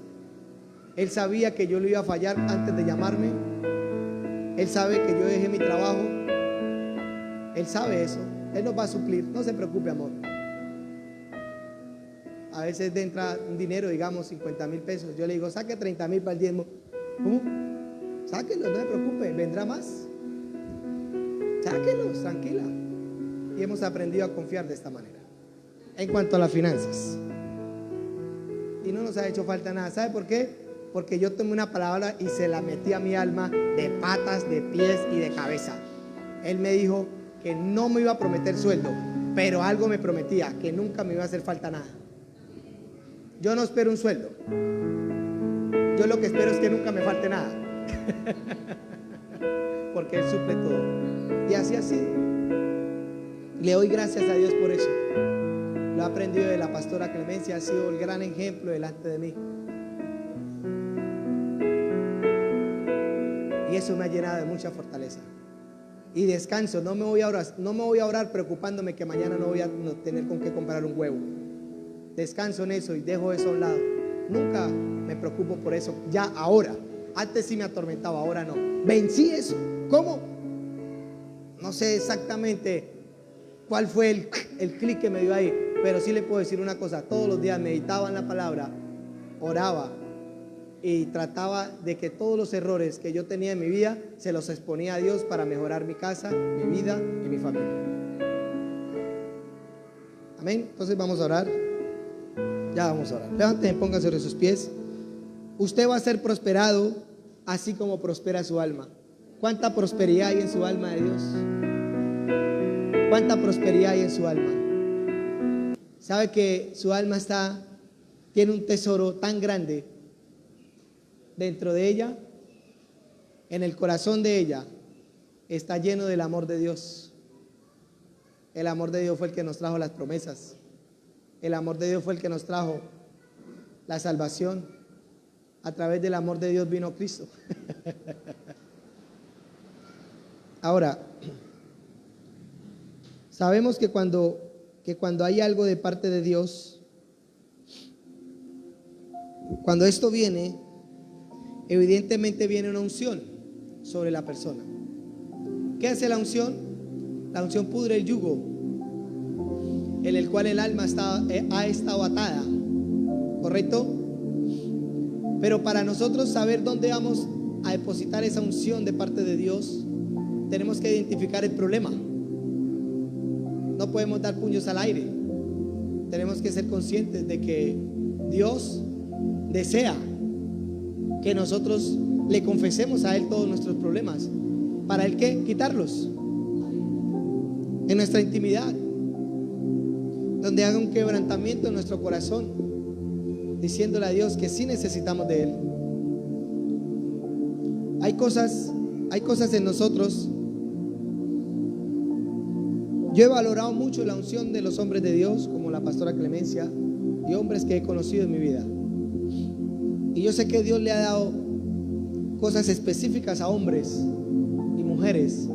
Él sabía que yo lo iba a fallar antes de llamarme. Él sabe que yo dejé mi trabajo. Él sabe eso. Él nos va a suplir. No se preocupe, amor. A veces entra un dinero, digamos 50,000 pesos. Yo le digo: saque 30,000 para el diezmo. ¿Cómo? Sáquenlos, no se preocupe, vendrá más. Sáquenlos, tranquila. Y hemos aprendido a confiar de esta manera. En cuanto a las finanzas, y no nos ha hecho falta nada. ¿Sabe por qué? Porque yo tomé una palabra y se la metí a mi alma de patas, de pies y de cabeza. Él me dijo que no me iba a prometer sueldo, pero algo me prometía, que nunca me iba a hacer falta nada. Yo no espero un sueldo. Yo lo que espero es que nunca me falte nada. Porque Él suple todo. Y así ha sido. Le doy gracias a Dios por eso. Lo he aprendido de la pastora Clemencia. Ha sido el gran ejemplo delante de mí. Y eso me ha llenado de mucha fortaleza y descanso. No me voy a orar preocupándome que mañana no voy a tener con qué comprar un huevo. Descanso en eso y dejo eso a un lado. Nunca me preocupo por eso. Ya ahora. Antes sí me atormentaba, ahora no. Vencí eso. ¿Cómo? No sé exactamente cuál fue el clic que me dio ahí, pero sí le puedo decir una cosa: todos los días meditaba en la palabra, oraba y trataba de que todos los errores que yo tenía en mi vida se los exponía a Dios para mejorar mi casa, mi vida y mi familia. Amén. Entonces vamos a orar. Ya vamos a orar. Levántense, pónganse sobre sus pies. Usted va a ser prosperado así como prospera su alma. ¿Cuánta prosperidad hay en su alma de Dios? ¿Cuánta prosperidad hay en su alma? ¿Sabe que su alma tiene un tesoro tan grande dentro de ella? En el corazón de ella está lleno del amor de Dios. El amor de Dios fue el que nos trajo las promesas. El amor de Dios fue el que nos trajo la salvación. A través del amor de Dios vino Cristo. Ahora, sabemos que cuando hay algo de parte de Dios, cuando esto viene, evidentemente viene una unción sobre la persona. ¿Qué hace la unción? La unción pudre el yugo en el cual el alma ha estado atada, ¿correcto? Pero para nosotros saber dónde vamos a depositar esa unción de parte de Dios, tenemos que identificar el problema. No podemos dar puños al aire. Tenemos que ser conscientes de que Dios desea que nosotros le confesemos a Él todos nuestros problemas. ¿Para Él qué? Quitarlos en nuestra intimidad, donde haga un quebrantamiento en nuestro corazón, diciéndole a Dios que sí necesitamos de Él. Hay cosas en nosotros. Yo he valorado mucho la unción de los hombres de Dios, como la pastora Clemencia, y hombres que he conocido en mi vida. Y yo sé que Dios le ha dado cosas específicas a hombres y mujeres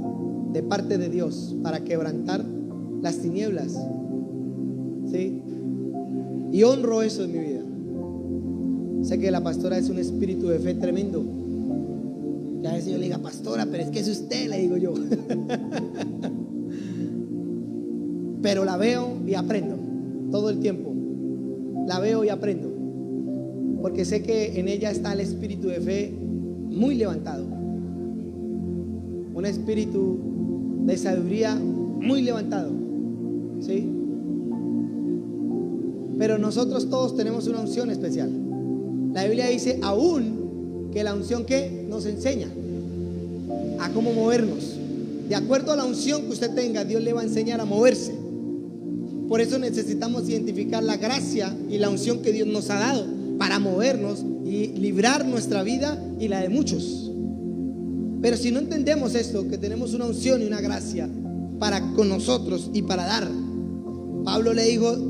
de parte de Dios para quebrantar las tinieblas, ¿sí? Y honro eso en mi vida. Sé que la pastora es un espíritu de fe tremendo. Y a veces yo le digo: pastora, pero es que es usted, le digo yo. Pero la veo y aprendo todo el tiempo. La veo y aprendo, porque sé que en ella está el espíritu de fe muy levantado, un espíritu de sabiduría muy levantado, ¿sí? Pero nosotros todos tenemos una unción especial. La Biblia dice aún que la unción que nos enseña a cómo movernos. De acuerdo a la unción que usted tenga, Dios le va a enseñar a moverse. Por eso necesitamos identificar la gracia y la unción que Dios nos ha dado para movernos y librar nuestra vida y la de muchos. Pero si no entendemos esto, que tenemos una unción y una gracia para con nosotros y para dar,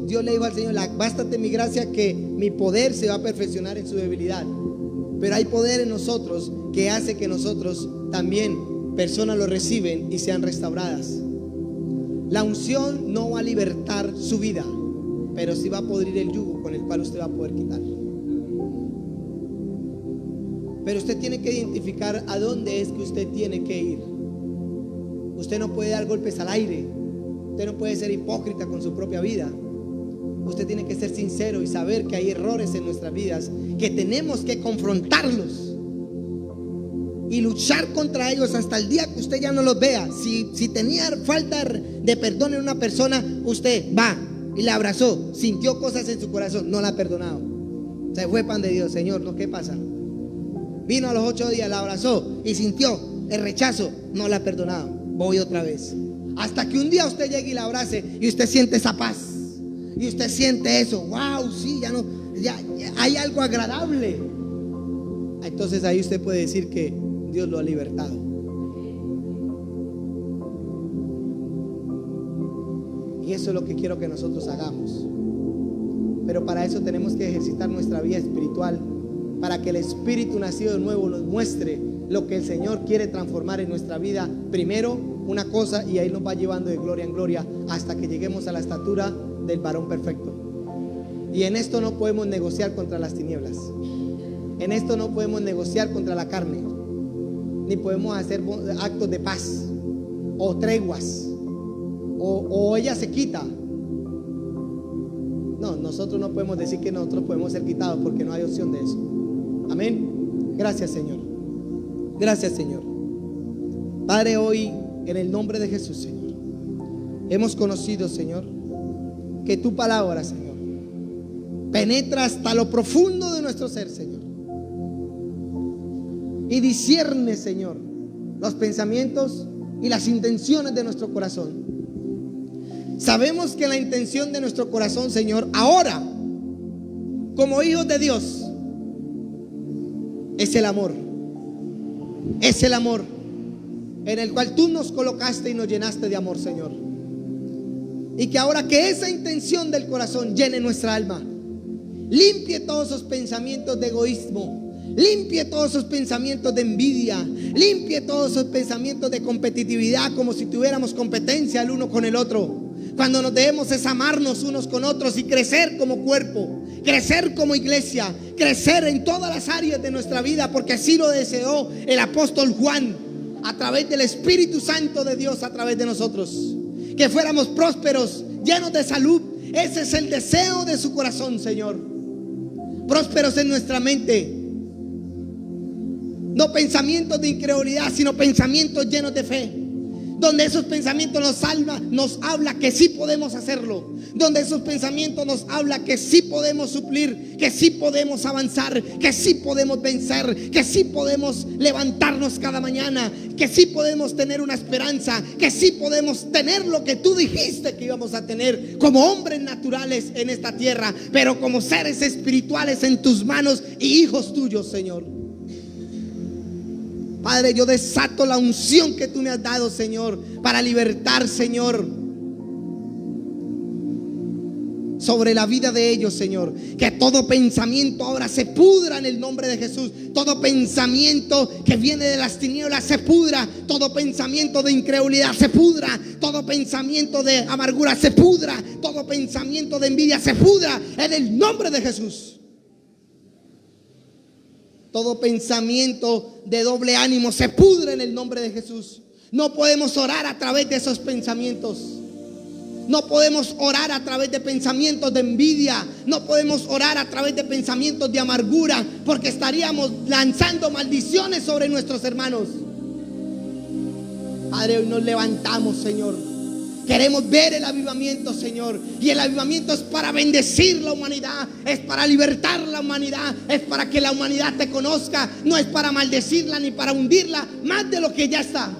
Dios le dijo al Señor: bástate mi gracia, que mi poder se va a perfeccionar en su debilidad. Pero hay poder en nosotros que hace que nosotros también, personas lo reciben y sean restauradas. La unción no va a libertar su vida, pero sí va a podrir el yugo con el cual usted va a poder quitar. Pero usted tiene que identificar a dónde es que usted tiene que ir. Usted no puede dar golpes al aire. Usted no puede ser hipócrita con su propia vida. Usted tiene que ser sincero y saber que hay errores en nuestras vidas, que tenemos que confrontarlos y luchar contra ellos hasta el día que usted ya no los vea. Si tenía falta de perdón en una persona, usted va y la abrazó, sintió cosas en su corazón, no la ha perdonado, se fue pan de Dios. Señor, ¿no? ¿Qué pasa? Vino a los 8 días, la abrazó y sintió el rechazo, no la ha perdonado, voy otra vez. Hasta que un día usted llegue y la abrace y usted siente esa paz y usted siente eso. Wow, sí, ya hay algo agradable. Entonces ahí usted puede decir que Dios lo ha libertado. Y eso es lo que quiero que nosotros hagamos. Pero para eso tenemos que ejercitar nuestra vida espiritual, para que el Espíritu nacido de nuevo nos muestre lo que el Señor quiere transformar en nuestra vida. Primero una cosa, y ahí nos va llevando de gloria en gloria hasta que lleguemos a la estatura del varón perfecto. Y en esto no podemos negociar contra las tinieblas. En esto no podemos negociar contra la carne, ni podemos hacer actos de paz o treguas o ella se quita. No, nosotros no podemos decir que nosotros podemos ser quitados, porque no hay opción de eso. Amén. Gracias, Señor. Gracias, Señor. Padre, hoy en el nombre de Jesús, Señor, hemos conocido, Señor, que tu palabra, Señor, penetra hasta lo profundo de nuestro ser, Señor, y discierne, Señor, los pensamientos y las intenciones de nuestro corazón. Sabemos que la intención de nuestro corazón, Señor, ahora, como hijos de Dios, es el amor. Es el amor en el cual tú nos colocaste y nos llenaste de amor, Señor. Y que ahora que esa intención del corazón llene nuestra alma, limpie todos esos pensamientos de egoísmo, limpie todos esos pensamientos de envidia, limpie todos esos pensamientos de competitividad, como si tuviéramos competencia el uno con el otro. Cuando nos debemos es amarnos unos con otros y crecer como cuerpo, crecer como iglesia, crecer en todas las áreas de nuestra vida, porque así lo deseó el apóstol Juan a través del Espíritu Santo de Dios, a través de nosotros. Que fuéramos prósperos, llenos de salud. Ese es el deseo de su corazón, Señor. Prósperos en nuestra mente. No pensamientos de incredulidad, sino pensamientos llenos de fe. Donde esos pensamientos nos habla que sí podemos hacerlo. Donde esos pensamientos nos habla que sí podemos suplir, que sí podemos avanzar, que sí podemos vencer, que sí podemos levantarnos cada mañana, que sí podemos tener una esperanza, que sí podemos tener lo que tú dijiste que íbamos a tener como hombres naturales en esta tierra, pero como seres espirituales en tus manos y hijos tuyos, Señor. Padre, yo desato la unción que tú me has dado, Señor, para libertar, Señor, sobre la vida de ellos, Señor. Que todo pensamiento ahora se pudra en el nombre de Jesús. Todo pensamiento que viene de las tinieblas se pudra. Todo pensamiento de incredulidad se pudra. Todo pensamiento de amargura se pudra. Todo pensamiento de envidia se pudra en el nombre de Jesús. Todo pensamiento de doble ánimo se pudre en el nombre de Jesús. No podemos orar a través de esos pensamientos. No podemos orar a través de pensamientos de envidia. No podemos orar a través de pensamientos de amargura, porque estaríamos lanzando maldiciones sobre nuestros hermanos. Padre, hoy nos levantamos, Señor. Queremos ver el avivamiento, Señor. Y el avivamiento es para bendecir la humanidad, es para libertar la humanidad, es para que la humanidad te conozca. No es para maldecirla ni para hundirla más de lo que ya está.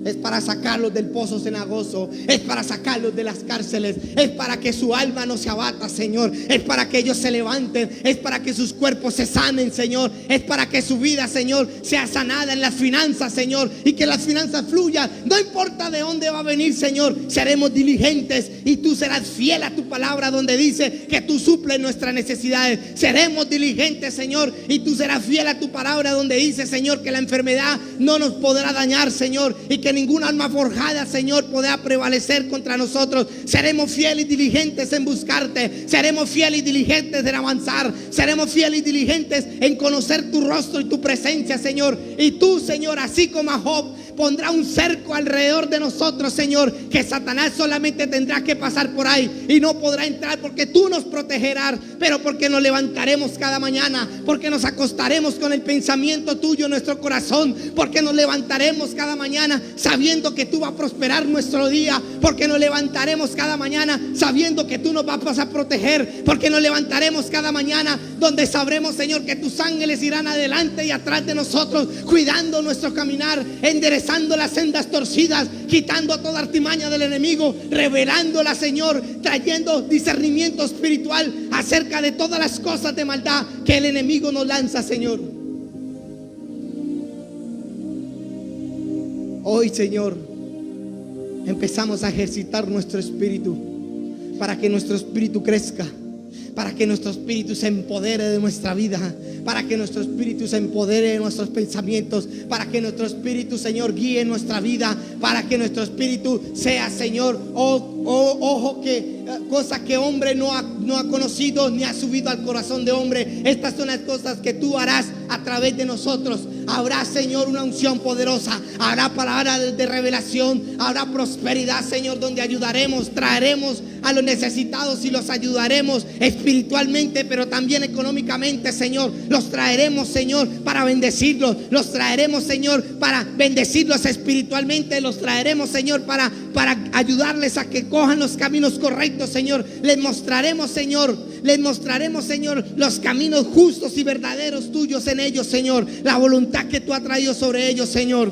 Es para sacarlos del pozo cenagoso. Es para sacarlos de las cárceles. Es para que su alma no se abata, Señor. Es para que ellos se levanten. Es para que sus cuerpos se sanen, Señor. Es para que su vida, Señor, sea sanada en las finanzas, Señor. Y que las finanzas fluyan. No importa de dónde va a venir, Señor. Seremos diligentes y tú serás fiel a tu palabra, donde dice que tú suples nuestras necesidades. Seremos diligentes, Señor, y tú serás fiel a tu palabra, donde dice, Señor, que la enfermedad no nos podrá dañar, Señor, y que ninguna alma forjada, Señor, podrá prevalecer contra nosotros. Seremos fieles y diligentes en buscarte. Seremos fieles y diligentes en avanzar. Seremos fieles y diligentes en conocer tu rostro y tu presencia, Señor. Y tú, Señor, así como a Job, pondrá un cerco alrededor de nosotros, Señor, que Satanás solamente tendrá que pasar por ahí y no podrá entrar, porque tú nos protegerás, pero porque nos levantaremos cada mañana, porque nos acostaremos con el pensamiento tuyo en nuestro corazón, porque nos levantaremos cada mañana sabiendo que tú vas a prosperar nuestro día, porque nos levantaremos cada mañana sabiendo que tú nos vas a proteger, porque nos levantaremos cada mañana donde sabremos, Señor, que tus ángeles irán adelante y atrás de nosotros, cuidando nuestro caminar, enderezando las sendas torcidas, quitando toda artimaña del enemigo, revelándola, Señor, trayendo discernimiento espiritual acerca de todas las cosas de maldad que el enemigo nos lanza, Señor. Hoy, Señor, empezamos a ejercitar nuestro espíritu para que nuestro espíritu crezca, para que nuestro espíritu se empodere de nuestra vida, para que nuestro espíritu se empodere de nuestros pensamientos, para que nuestro espíritu, Señor, guíe nuestra vida, para que nuestro espíritu sea, Señor, ojo, que cosa que hombre no ha conocido ni ha subido al corazón de hombre. Estas son las cosas que tú harás a través de nosotros. habrá, Señor, una unción poderosa, habrá palabras de revelación, habrá prosperidad, Señor, donde ayudaremos, traeremos a los necesitados y los ayudaremos espiritualmente, pero también económicamente, Señor. Los traeremos, Señor, para bendecirlos, los traeremos, Señor, para bendecirlos espiritualmente, los traeremos, Señor, para ayudarles a que cojan los caminos correctos, Señor. Les mostraremos, Señor, los caminos justos y verdaderos tuyos en ellos, Señor, la voluntad que tú has traído sobre ellos, Señor.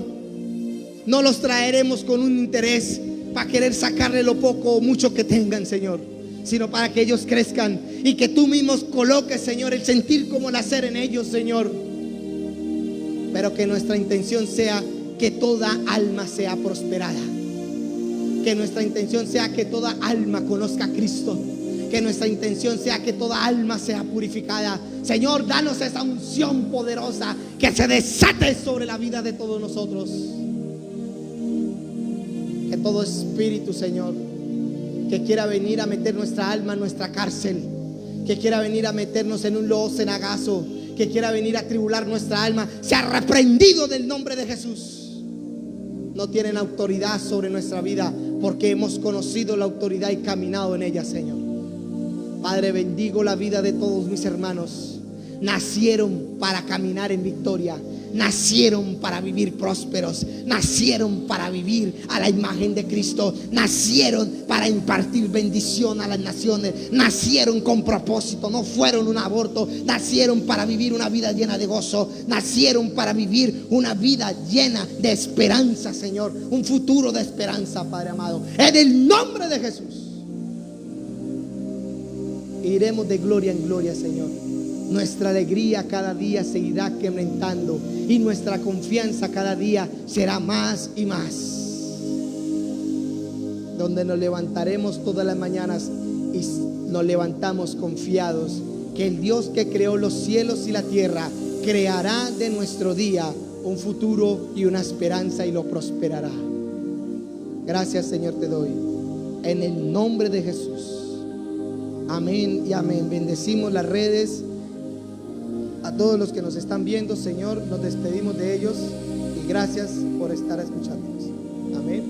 No los traeremos con un interés para querer sacarle lo poco o mucho que tengan, Señor, sino para que ellos crezcan y que tú mismos coloques, Señor, el sentir como el hacer en ellos, Señor. Pero que nuestra intención sea que toda alma sea prosperada, que nuestra intención sea que toda alma conozca a Cristo, que nuestra intención sea que toda alma sea purificada. Señor, danos esa unción poderosa que se desate sobre la vida de todos nosotros. Que todo espíritu, Señor, que quiera venir a meter nuestra alma en nuestra cárcel, que quiera venir a meternos en un lodo cenagoso, que quiera venir a tribular nuestra alma, sea reprendido del nombre de Jesús. No tienen autoridad sobre nuestra vida, porque hemos conocido la autoridad y caminado en ella, Señor. Padre, bendigo la vida de todos mis hermanos. Nacieron para caminar en victoria, nacieron para vivir prósperos, nacieron para vivir a la imagen de Cristo, nacieron para impartir bendición a las naciones, nacieron con propósito, no fueron un aborto, nacieron para vivir una vida llena de gozo, nacieron para vivir una vida llena de esperanza, Señor, un futuro de esperanza, Padre amado, en el nombre de Jesús. Iremos de gloria en gloria, Señor. Nuestra alegría cada día seguirá aumentando y nuestra confianza cada día será más y más. Donde nos levantaremos todas las mañanas y nos levantamos confiados que el Dios que creó los cielos y la tierra creará de nuestro día un futuro y una esperanza y lo prosperará. Gracias, Señor, te doy en el nombre de Jesús. Amén y amén. Bendecimos las redes. A todos los que nos están viendo, Señor, nos despedimos de ellos y gracias por estar escuchándonos. Amén.